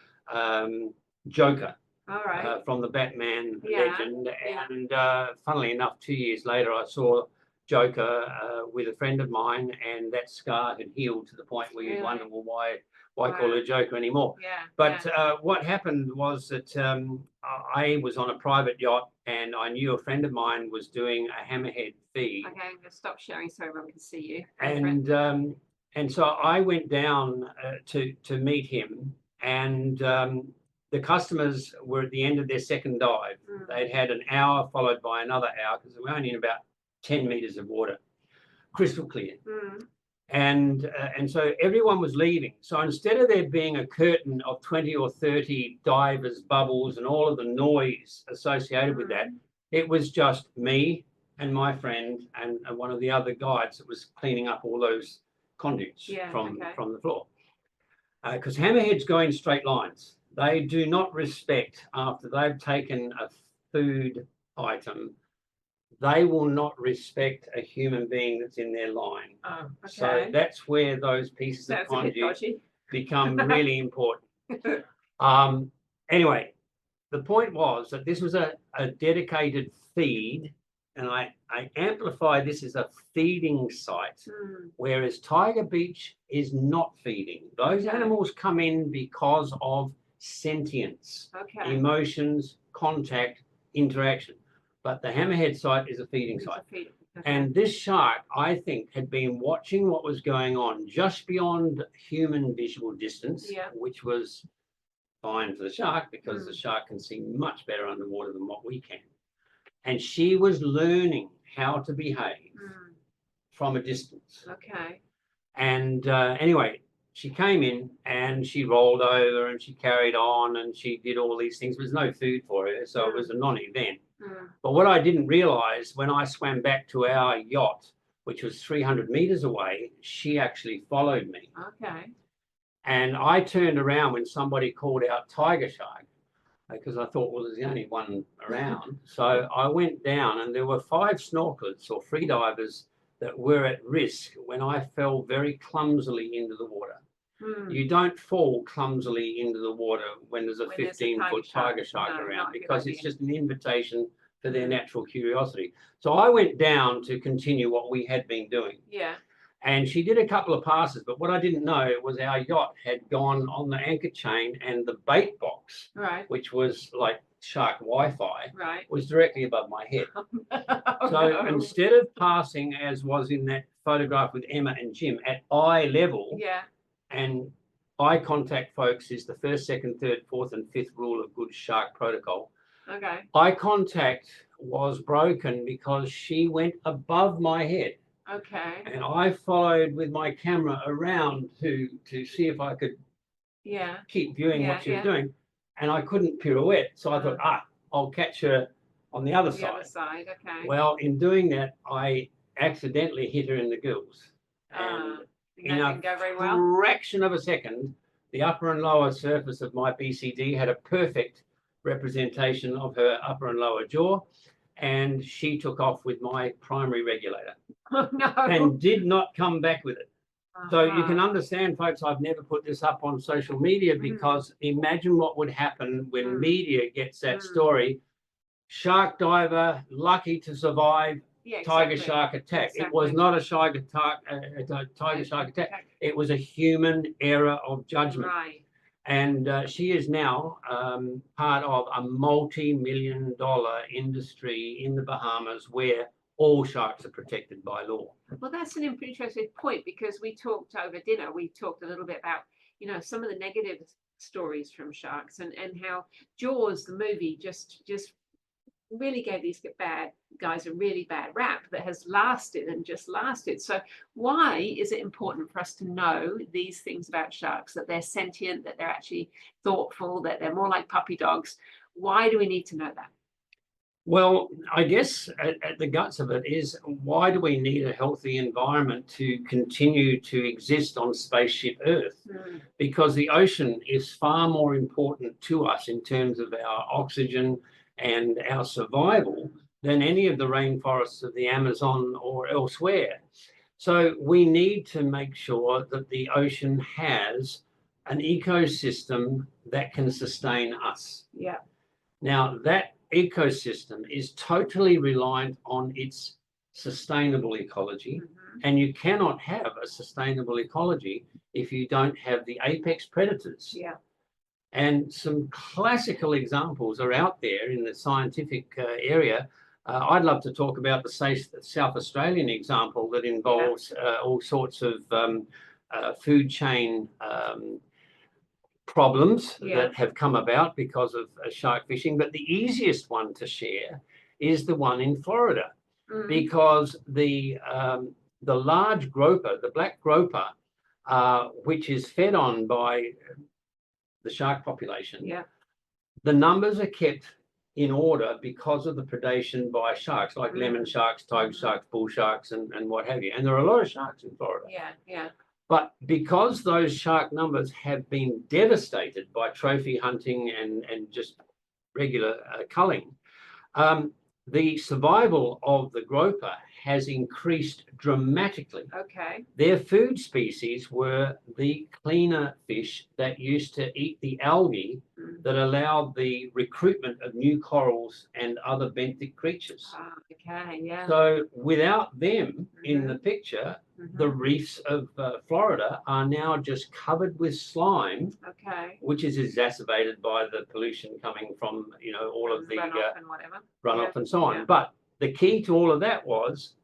Joker. All right. From the Batman legend. And funnily enough, 2 years later, I saw Joker with a friend of mine, and that scar had healed to the point where you'd wonder, well, why call her Joker anymore? But what happened was that I was on a private yacht, and I knew a friend of mine was doing a hammerhead feed. Okay, I'm going to stop sharing so everyone can see you. And so I went down to meet him, and the customers were at the end of their second dive. They'd had an hour followed by another hour because they were only in about 10 meters of water, crystal clear. And so everyone was leaving. So instead of there being a curtain of 20 or 30 divers, bubbles, and all of the noise associated with that, it was just me and my friend and one of the other guides that was cleaning up all those conduits from the floor. Because hammerheads go in straight lines. They do not respect, after they've taken a food item, they will not respect a human being that's in their line. So that's where those pieces of conduit become really important. Anyway, the point was that this was a dedicated feed, and I amplify this as a feeding site, whereas Tiger Beach is not feeding. Those animals come in because of sentience, emotions, contact, interaction. But the hammerhead site is a feeding site. And this shark, I think, had been watching what was going on just beyond human visual distance, which was fine for the shark because the shark can see much better underwater than what we can. And she was learning how to behave from a distance. Okay. And anyway, she came in and she rolled over and she carried on and she did all these things. There was no food for her, so it was a non-event. But what I didn't realize when I swam back to our yacht, which was 300 meters away, she actually followed me. Okay. And I turned around when somebody called out tiger shark, because I thought, well, there's the only one around. So I went down and there were 5 snorkelers or free divers that were at risk when I fell very clumsily into the water. You don't fall clumsily into the water when there's a 15-foot tiger shark around, because it's just an invitation for their natural curiosity. So I went down to continue what we had been doing. Yeah. And she did a couple of passes, but what I didn't know was our yacht had gone on the anchor chain, and the bait box, Right. which was like shark Wi-Fi, Right. was directly above my head. Oh, So no. instead of passing, as was in that photograph with Emma and Jim, at eye level, Yeah. and eye contact, folks, is the first, second, third, fourth, and fifth rule of good shark protocol. Okay. Eye contact was broken because she went above my head. Okay. And I followed with my camera around to see if I could Yeah. keep viewing what she was doing. And I couldn't pirouette. So I thought, I'll catch her on the other The side. other side. Okay. Well, in doing that, I accidentally hit her in the gills. And in that a didn't go very well. fraction of a second, the upper and lower surface of my BCD had a perfect representation of her upper and lower jaw. And she took off with my primary regulator. Oh, no. And did not come back with it. So you can Uh-huh. understand, folks, I've never put this up on social media, because imagine what would happen when media gets that story. Shark diver, lucky to survive, Yeah, tiger exactly. shark attack. It was Exactly. not a tiger shark attack. It was a human error of judgment. Right. And she is now part of a multi-million-dollar industry in the Bahamas where all sharks are protected by law. Well, that's an interesting point, because we talked over dinner. We talked a little bit about, some of the negative stories from sharks, and how Jaws, the movie, just really gave these bad guys a really bad rap that has lasted and just lasted. So why is it important for us to know these things about sharks, that they're sentient, that they're actually thoughtful, that they're more like puppy dogs? Why do we need to know that? Well, I guess at the guts of it is, why do we need a healthy environment to continue to exist on spaceship Earth? Because the ocean is far more important to us in terms of our oxygen and our survival than any of the rainforests of the Amazon or elsewhere. So we need to make sure that the ocean has an ecosystem that can sustain us. Yeah. Now, that ecosystem is totally reliant on its sustainable ecology, and you cannot have a sustainable ecology if you don't have the apex predators. Yeah. And some classical examples are out there in the scientific area. I'd love to talk about the South Australian example that involves all sorts of food chain problems that have come about because of shark fishing. But the easiest one to share is the one in Florida, because the large groper, the black groper, which is fed on by the shark population, the numbers are kept in order because of the predation by sharks, like lemon sharks, tiger sharks, bull sharks, and what have you. And there are a lot of sharks in Florida. Yeah, yeah. But because those shark numbers have been devastated by trophy hunting and just regular culling, the survival of the groper has increased dramatically. Okay. Their food species were the cleaner fish that used to eat the algae that allowed the recruitment of new corals and other benthic creatures. Okay, yeah. So without them in the picture, the reefs of Florida are now just covered with slime, which is exacerbated by the pollution coming from, all of the runoff and whatever. runoff and so on. But the key to all of that was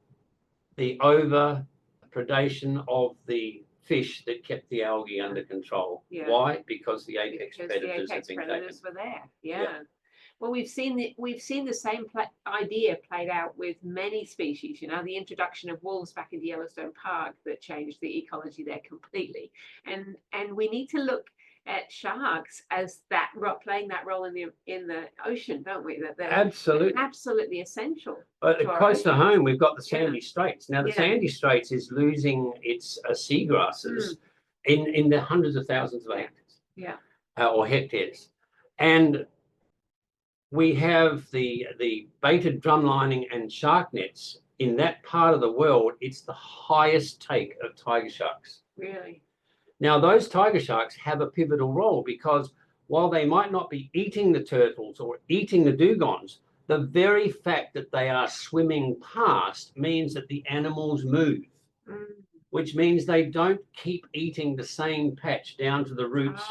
the over predation of the fish that kept the algae under control. Yeah. Why? Because the apex Because predators the apex have been predators taken. were there. Yeah. Well, we've seen the same idea played out with many species. You know, the introduction of wolves back into Yellowstone Park that changed the ecology there completely. And we need to look at sharks as playing that role in the ocean, don't we? That they're absolutely essential. But close to home, we've got the Sandy Straits. Now, the Yeah. Sandy Straits is losing its seagrasses in the hundreds of thousands of acres. Yeah. Or hectares. And we have the baited drumlining and shark nets in that part of the world. It's the highest take of tiger sharks. Really? Now, those tiger sharks have a pivotal role because while they might not be eating the turtles or eating the dugongs, the very fact that they are swimming past means that the animals move, which means they don't keep eating the same patch down to the roots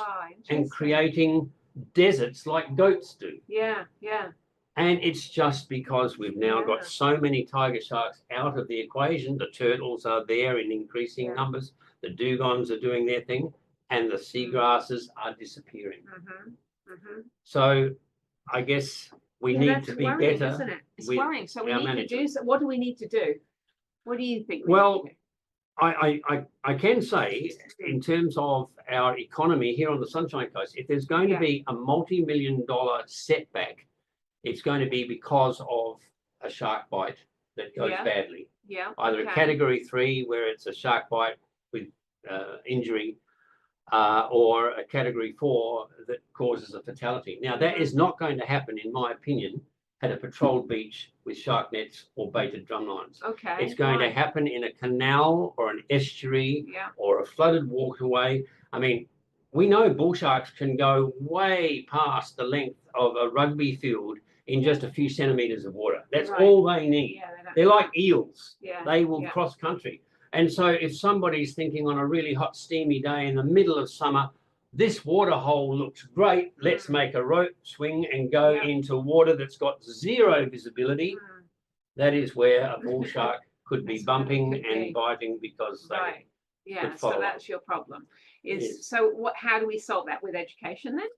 and creating deserts like goats do. Yeah, yeah. And it's just because we've now got so many tiger sharks out of the equation. The turtles are there in increasing numbers. The dugongs are doing their thing, and the seagrasses are disappearing. So I guess we need to be worrying, better. Isn't it? It's with worrying. So we our need to management. do. What do we need to do? What do you think? Well, I can say in terms of our economy here on the Sunshine Coast, if there's going to be a multi-million-dollar setback, it's going to be because of a shark bite that goes badly. Yeah. Either a category 3 where it's a shark bite with injury, or a category 4 that causes a fatality. Now, that is not going to happen, in my opinion, at a patrolled beach with shark nets or baited drumlines. Okay. It's going to happen in a canal or an estuary or a flooded waterway. I mean, we know bull sharks can go way past the length of a rugby field in just a few centimeters of water. That's all they need. They're like eels. They will cross country. And so if somebody's thinking on a really hot, steamy day in the middle of summer, this water hole looks great, let's make a rope swing and go into water that's got zero visibility, that is where a bull shark could be bumping and biting because they Yeah, so that's your problem. How do we solve that? With education then?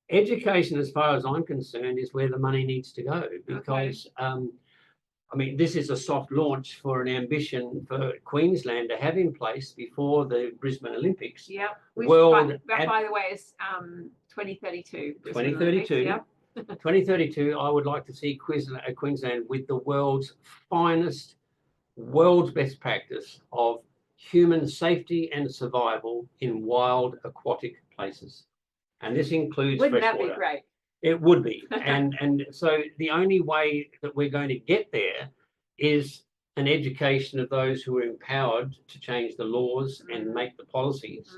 Education, as far as I'm concerned, is where the money needs to go because I mean, this is a soft launch for an ambition for Queensland to have in place before the Brisbane Olympics. Yeah. That, by the way, is 2032. 2032. 2032, I would like to see Queensland with the world's finest, world's best practice of human safety and survival in wild aquatic places. And this includes Wouldn't that freshwater. be great? It would be. And so the only way that we're going to get there is an education of those who are empowered to change the laws and make the policies.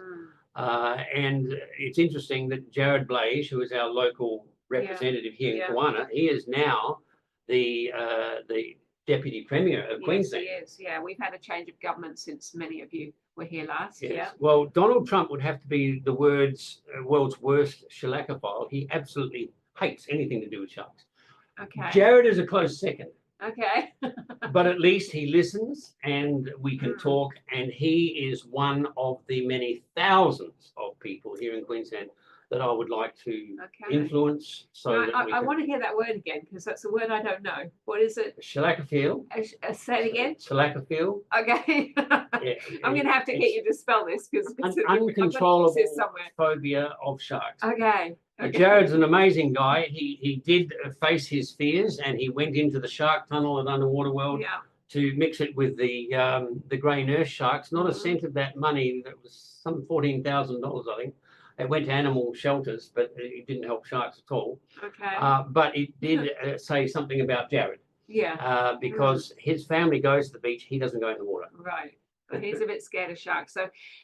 And it's interesting that Jared Blage, who is our local representative here in Kawana, he is now the Deputy Premier of Queensland. Yes, he is. Yeah, we've had a change of government since many of you were here last. Yes. Yeah. Well, Donald Trump would have to be the world's worst shellackophile. He absolutely hates anything to do with sharks. Okay. Jared is a close second. Okay. But at least he listens and we can talk, and he is one of the many thousands of people here in Queensland that I would like to influence. So that I want to hear that word again because that's a word I don't know. What is it? Shellackophile. Say it again. Shellackophile. Okay. I'm going to have to get you to spell this because an uncontrollable phobia of sharks. Okay. Jared's an amazing guy. He did face his fears and he went into the shark tunnel at Underwater World to mix it with the grey nurse sharks. Not a cent of that money. That was some $14,000, I think. It went to animal shelters, but it didn't help sharks at all. Okay. But it did say something about Jared. Yeah. Because his family goes to the beach, he doesn't go in the water. Right. But he's a bit scared of sharks.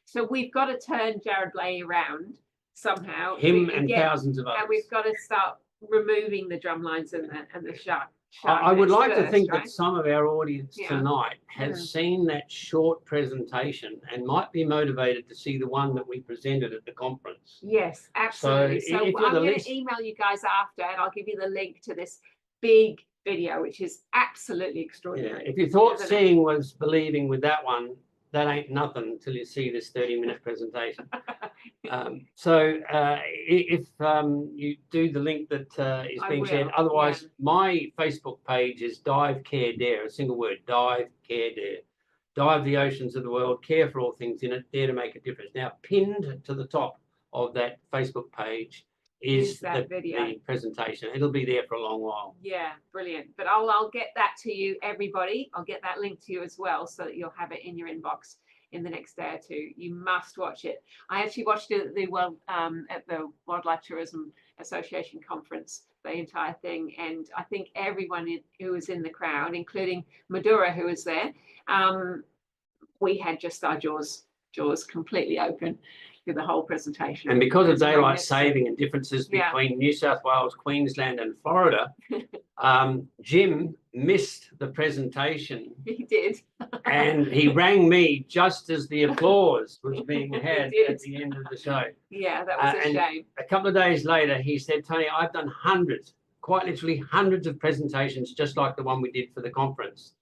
So we've got to turn Jared Blay around somehow. Him and thousands of others. And we've got to start removing the drum lines and the shark. I would like to think that some of our audience tonight has seen that short presentation and might be motivated to see the one that we presented at the conference. Yes, absolutely. So I'm going to email you guys after and I'll give you the link to this big video, which is absolutely extraordinary. If you thought seeing was believing with that one, that ain't nothing until you see this 30-minute presentation. If you do the link that is being shared, will, otherwise, yeah. my Facebook page is Dive Care Dare, a single word, Dive Care Dare. Dive the oceans of the world, care for all things in it, dare to make a difference. Now, pinned to the top of that Facebook page is that video. the presentation. It'll be there for a long while. Yeah, brilliant. But I'll get that to you, everybody. I'll get that link to you as well, so that you'll have it in your inbox in the next day or two. You must watch it. I actually watched it at the Wildlife Tourism Association conference, the entire thing, and I think everyone who was in the crowd, including Madura, who was there, we had just our jaws completely open through the whole presentation. And because of daylight saving and differences between New South Wales, Queensland and Florida, Jim missed the presentation. He did. And he rang me just as the applause was being had at the end of the show. Yeah, that was a shame. A couple of days later, he said, Tony, I've done hundreds, quite literally hundreds of presentations, just like the one we did for the conference.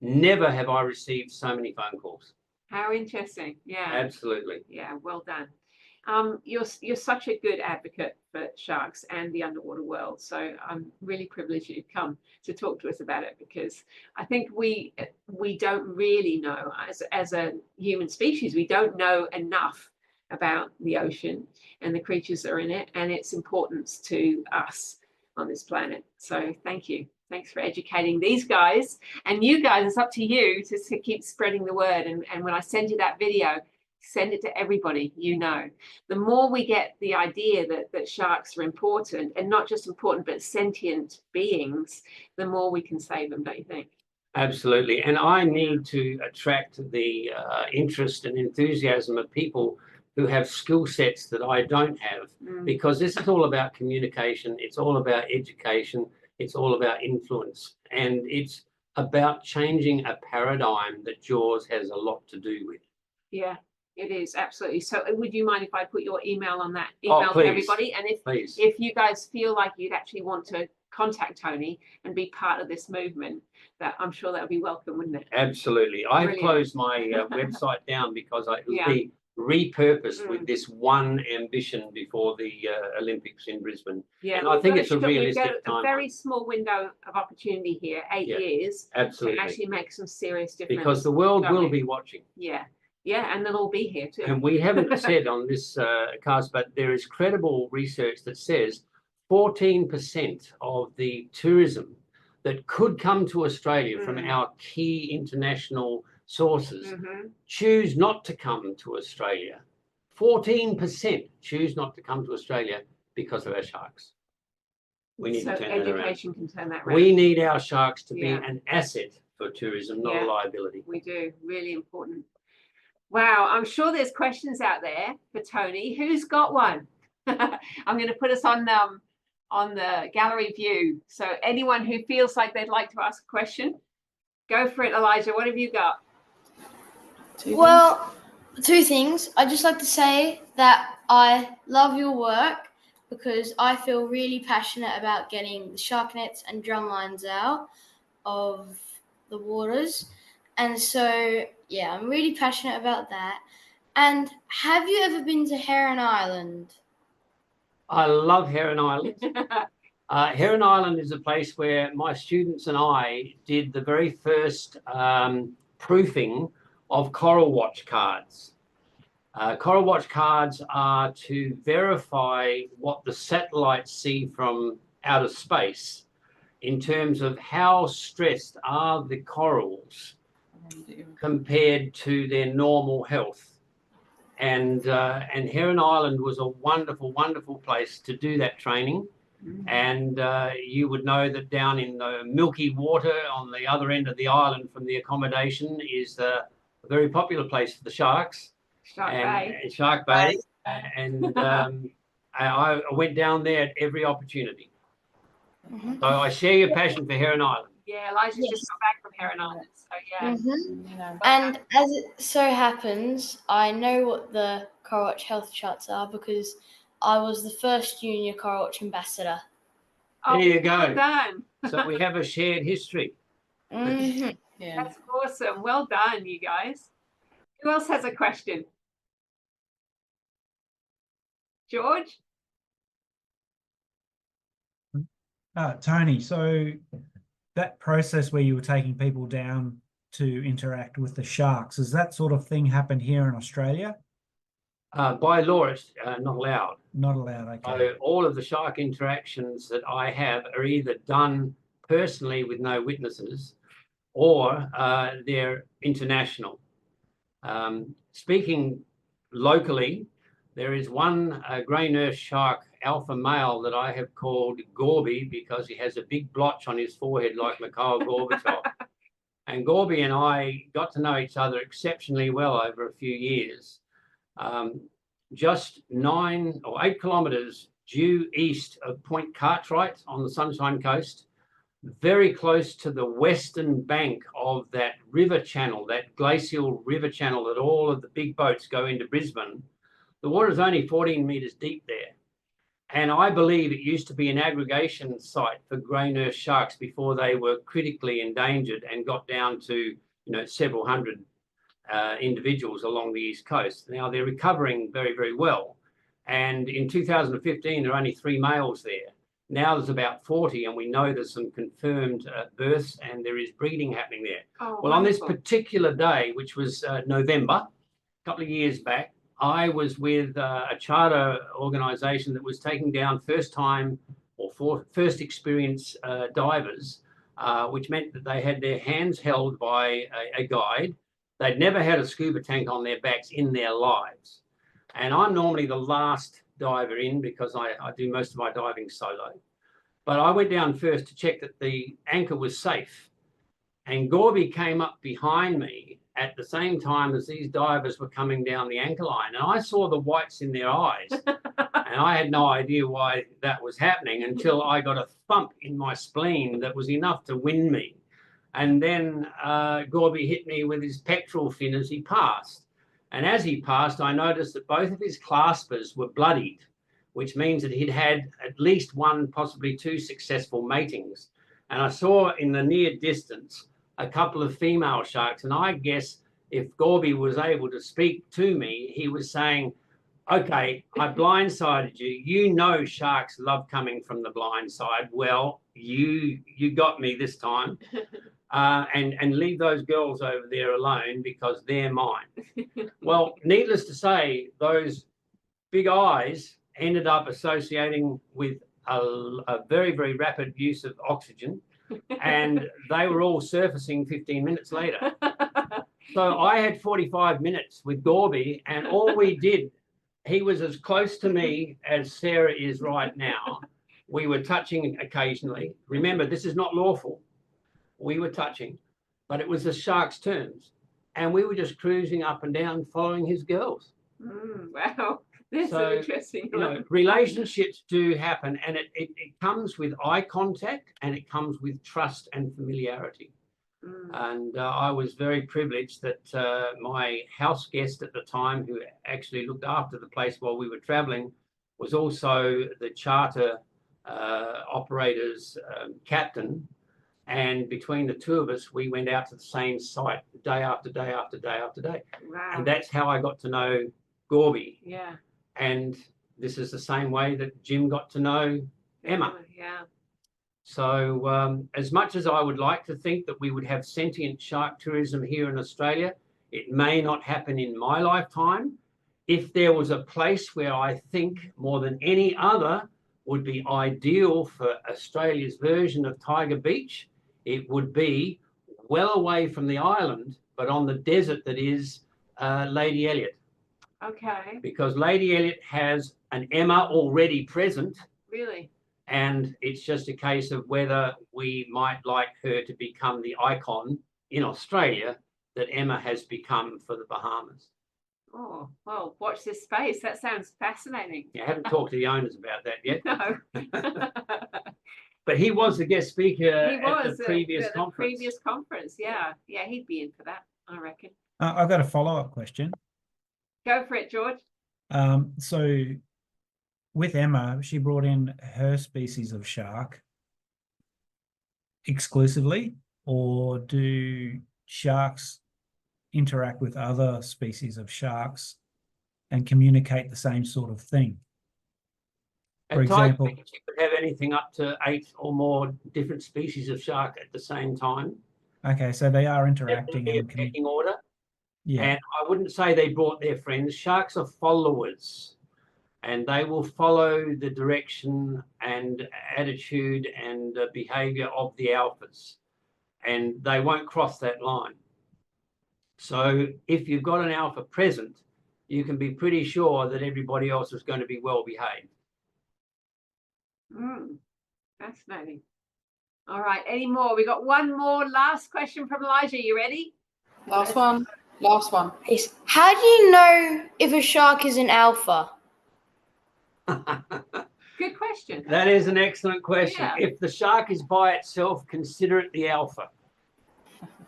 Never have I received so many phone calls. How interesting. Yeah. Absolutely. Yeah, well done. You're such a good advocate for sharks and the underwater world. So I'm really privileged you've come to talk to us about it, because I think we don't really know, as a human species, we don't know enough about the ocean and the creatures that are in it and its importance to us on this planet. So thank you. Thanks for educating these guys. And you guys, it's up to you to keep spreading the word. And when I send you that video, send it to everybody you know. The more we get the idea that sharks are important, and not just important, but sentient beings, the more we can save them, don't you think? Absolutely. And I need to attract the interest and enthusiasm of people who have skill sets that I don't have, because this is all about communication. It's all about education. It's all about influence. And it's about changing a paradigm that JAWS has a lot to do with. Yeah, it is. Absolutely. So would you mind if I put your email on that email to everybody? And if you guys feel like you'd actually want to contact Tony and be part of this movement, that I'm sure that would be welcome, wouldn't it? Absolutely. I've closed my website down because it will be repurposed with this one ambition before the Olympics in Brisbane. Yeah, and I think it's a we've realistic got a time. very small window of opportunity here, 8 years, absolutely, to actually make some serious difference. Because the world will be watching. Yeah, yeah, and they'll all be here too. And we haven't said on this cast, but there is credible research that says 14% of the tourism that could come to Australia from our key international sources choose not to come to Australia. 14% choose not to come to Australia because of our sharks. We need to turn that around. Education can turn that around. We need our sharks to be an asset for tourism, not a liability. We do. Really important. Wow, I'm sure there's questions out there for Tony. Who's got one? I'm going to put us on the gallery view. So anyone who feels like they'd like to ask a question, go for it, Elijah. What have you got? Well, two things. I'd just like to say that I love your work because I feel really passionate about getting the shark nets and drum lines out of the waters. And so, yeah, I'm really passionate about that. And have you ever been to Heron Island? I love Heron Island. Heron Island is a place where my students and I did the very first proofing of Coral Watch cards. Coral Watch cards are to verify what the satellites see from outer space in terms of how stressed are the corals compared to their normal health. And Heron Island was a wonderful, wonderful place to do that training. And you would know that down in the milky water on the other end of the island from the accommodation is a very popular place for the sharks. Shark Bay. And I went down there at every opportunity. So I share your passion for Heron Island. Yeah, Elijah's just got back from Heron Island. So yeah. And as it so happens, I know what the Coral Watch health charts are because I was the first junior Coral Watch ambassador. There you go. Well done. So we have a shared history. That's awesome. Well done, you guys. Who else has a question? George? Tony, so that process where you were taking people down to interact with the sharks, does that sort of thing happen here in Australia? By law, it's not allowed. Not allowed, okay. So all of the shark interactions that I have are either done personally with no witnesses, or they're international. Speaking locally, there is one grey nurse shark alpha male that I have called Gorby because he has a big blotch on his forehead like Mikhail Gorbachev. And Gorby and I got to know each other exceptionally well over a few years. Just 9 or 8 kilometres due east of Point Cartwright on the Sunshine Coast, very close to the western bank of that river channel, that glacial river channel that all of the big boats go into Brisbane. The water is only 14 metres deep there. And I believe it used to be an aggregation site for grey nurse sharks before they were critically endangered and got down to, several hundred individuals along the East Coast. Now they're recovering very, very well. And in 2015, there were only 3 males there. Now there's about 40, and we know there's some confirmed births and there is breeding happening there. Oh, well, on this wonderful. particular day, which was November, a couple of years back, I was with a charter organisation that was taking down first experience divers, which meant that they had their hands held by a guide. They'd never had a scuba tank on their backs in their lives. And I'm normally the last diver in because I do most of my diving solo. But I went down first to check that the anchor was safe. And Gorby came up behind me at the same time as these divers were coming down the anchor line. And I saw the whites in their eyes. And I had no idea why that was happening until I got a thump in my spleen that was enough to wind me. And then Gorby hit me with his pectoral fin as he passed. And as he passed, I noticed that both of his claspers were bloodied, which means that he'd had at least 1, possibly 2 successful matings. And I saw in the near distance a couple of female sharks. And I guess if Gorby was able to speak to me, he was saying, okay, I blindsided you. You know sharks love coming from the blind side. Well, you got me this time. And leave those girls over there alone because they're mine. Well, needless to say, those big eyes ended up associating with a very, very rapid use of oxygen, and they were all surfacing 15 minutes later. So I had 45 minutes with Gorby, and all we did, he was as close to me as Sarah is right now. We were touching occasionally. Remember, this is not lawful. We were touching, but it was the shark's terms. And we were just cruising up and down following his girls. Wow, that's so interesting. Relationships do happen, and it comes with eye contact, and it comes with trust and familiarity. And I was very privileged that my house guest at the time, who actually looked after the place while we were traveling, was also the charter operator's captain. And between the two of us, we went out to the same site day after day after day after day. Wow. And that's how I got to know Gorby. Yeah. And this is the same way that Jim got to know Emma. Yeah. So as much as I would like to think that we would have sentient shark tourism here in Australia, it may not happen in my lifetime. If there was a place where I think more than any other would be ideal for Australia's version of Tiger Beach, it would be well away from the island, but on the desert that is Lady Elliot. Okay. Because Lady Elliot has an Emma already present. Really? And it's just a case of whether we might like her to become the icon in Australia that Emma has become for the Bahamas. Oh, well, watch this space. That sounds fascinating. I haven't talked to the owners about that yet. No. But he was the guest speaker He at was the previous at the conference. previous conference. Yeah. Yeah, he'd be in for that, I reckon. I've got a follow-up question. Go for it, George. So with Emma, she brought in her species of shark exclusively, or do sharks interact with other species of sharks and communicate the same sort of thing? For At Tiger example, Beach, you could have anything up to 8 or more different species of shark at the same time. okay, so they are There interacting would be a and can, pecking order. yeah. And I wouldn't say they brought their friends. Sharks are followers, and they will follow the direction and attitude and behavior of the alphas, and they won't cross that line. So if you've got an alpha present, you can be pretty sure that everybody else is going to be well behaved. Fascinating. All right, any more? We got one more last question from Elijah. You ready? Last one. Last one. Yes. How do you know if a shark is an alpha? Good question. That is an excellent question. Yeah. If the shark is by itself, consider it the alpha.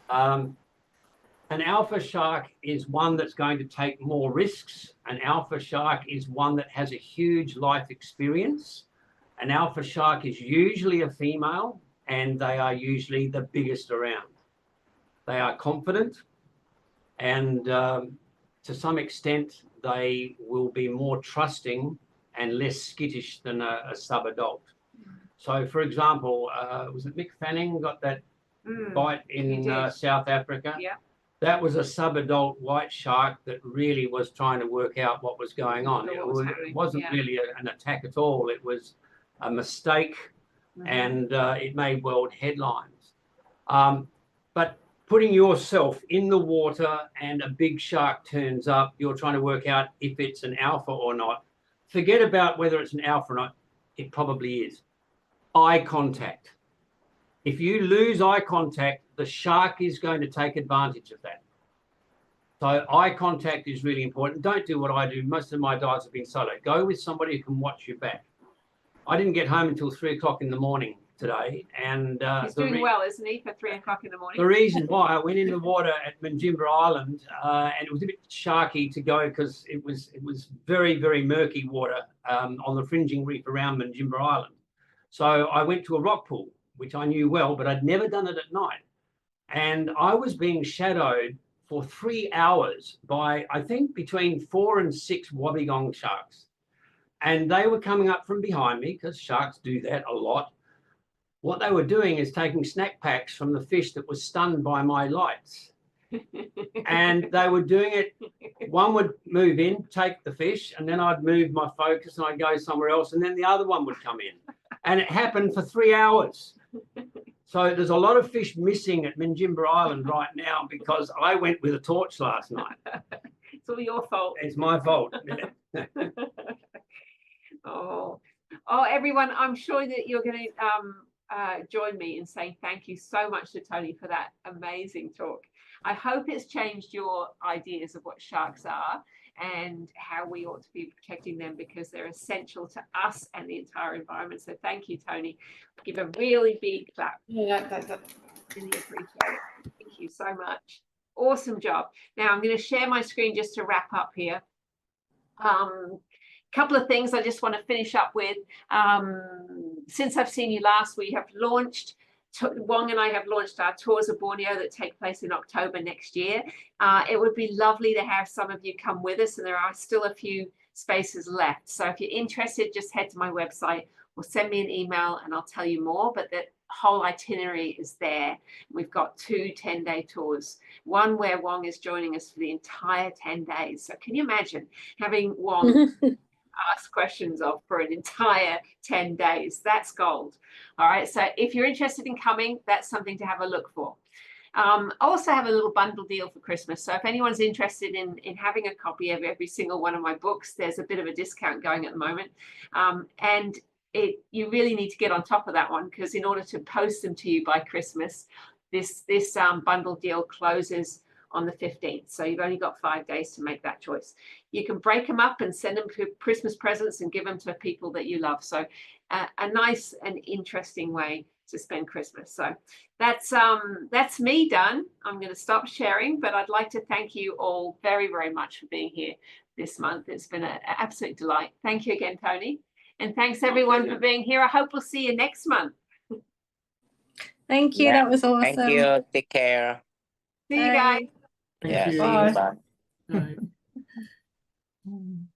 An alpha shark is one that's going to take more risks. An alpha shark is one that has a huge life experience. An alpha shark is usually a female, and they are usually the biggest around. They are confident, and to some extent, they will be more trusting and less skittish than a sub-adult. So, for example, was it Mick Fanning got that bite in South Africa? Yeah. That was a sub-adult white shark that really was trying to work out what was going on. It wasn't really an attack at all. It was a mistake, and it made world headlines. But putting yourself in the water and a big shark turns up, you're trying to work out if it's an alpha or not. Forget about whether it's an alpha or not. It probably is. Eye contact. If you lose eye contact, the shark is going to take advantage of that. So eye contact is really important. Don't do what I do. Most of my dives have been solo. Go with somebody who can watch your back. I didn't get home until 3 o'clock in the morning today. And he's doing well, isn't he, for 3 o'clock in the morning? The reason why I went in the water at Minjimba Island, and it was a bit sharky to go because it was very, very murky water on the fringing reef around Minjimba Island. So I went to a rock pool, which I knew well, but I'd never done it at night. And I was being shadowed for 3 hours by, I think, between 4 and 6 wobbegong sharks. And they were coming up from behind me, because sharks do that a lot. What they were doing is taking snack packs from the fish that was stunned by my lights. And they were doing it, one would move in, take the fish, and then I'd move my focus and I'd go somewhere else, and then the other one would come in. And it happened for 3 hours. So there's a lot of fish missing at Minjimba Island right now because I went with a torch last night. It's all your fault. It's my fault. Oh, everyone, I'm sure that you're going to join me in saying thank you so much to Tony for that amazing talk. I hope it's changed your ideas of what sharks are and how we ought to be protecting them, because they're essential to us and the entire environment. So thank you, Tony. Give a really big clap. Yeah, Really appreciate it. Thank you so much. Awesome job. Now I'm going to share my screen just to wrap up here. Couple of things I just want to finish up with. Since I've seen you last, we have launched, Wong and I have launched our tours of Borneo that take place in October next year. It would be lovely to have some of you come with us, and there are still a few spaces left. So if you're interested, just head to my website or send me an email and I'll tell you more. But that whole itinerary is there. We've got 2 10-day tours, one where Wong is joining us for the entire 10 days. So can you imagine having Wong ask questions of for an entire 10 days? That's gold. All right, so if you're interested in coming, that's something to have a look for. I also have a little bundle deal for Christmas, so if anyone's interested in having a copy of every single one of my books, there's a bit of a discount going at the moment, and you really need to get on top of that one, because in order to post them to you by Christmas, this bundle deal closes on the 15th. So you've only got 5 days to make that choice. You can break them up and send them to Christmas presents and give them to people that you love. So a nice and interesting way to spend Christmas. So that's me done. I'm going to stop sharing, but I'd like to thank you all very, very much for being here this month. It's been an absolute delight. Thank you again, Tony. And thanks everyone for being here. I hope we'll see you next month. Thank you. That was awesome. Thank you. Take care. See you guys. Yeah, see you. Bye. Bye. Bye.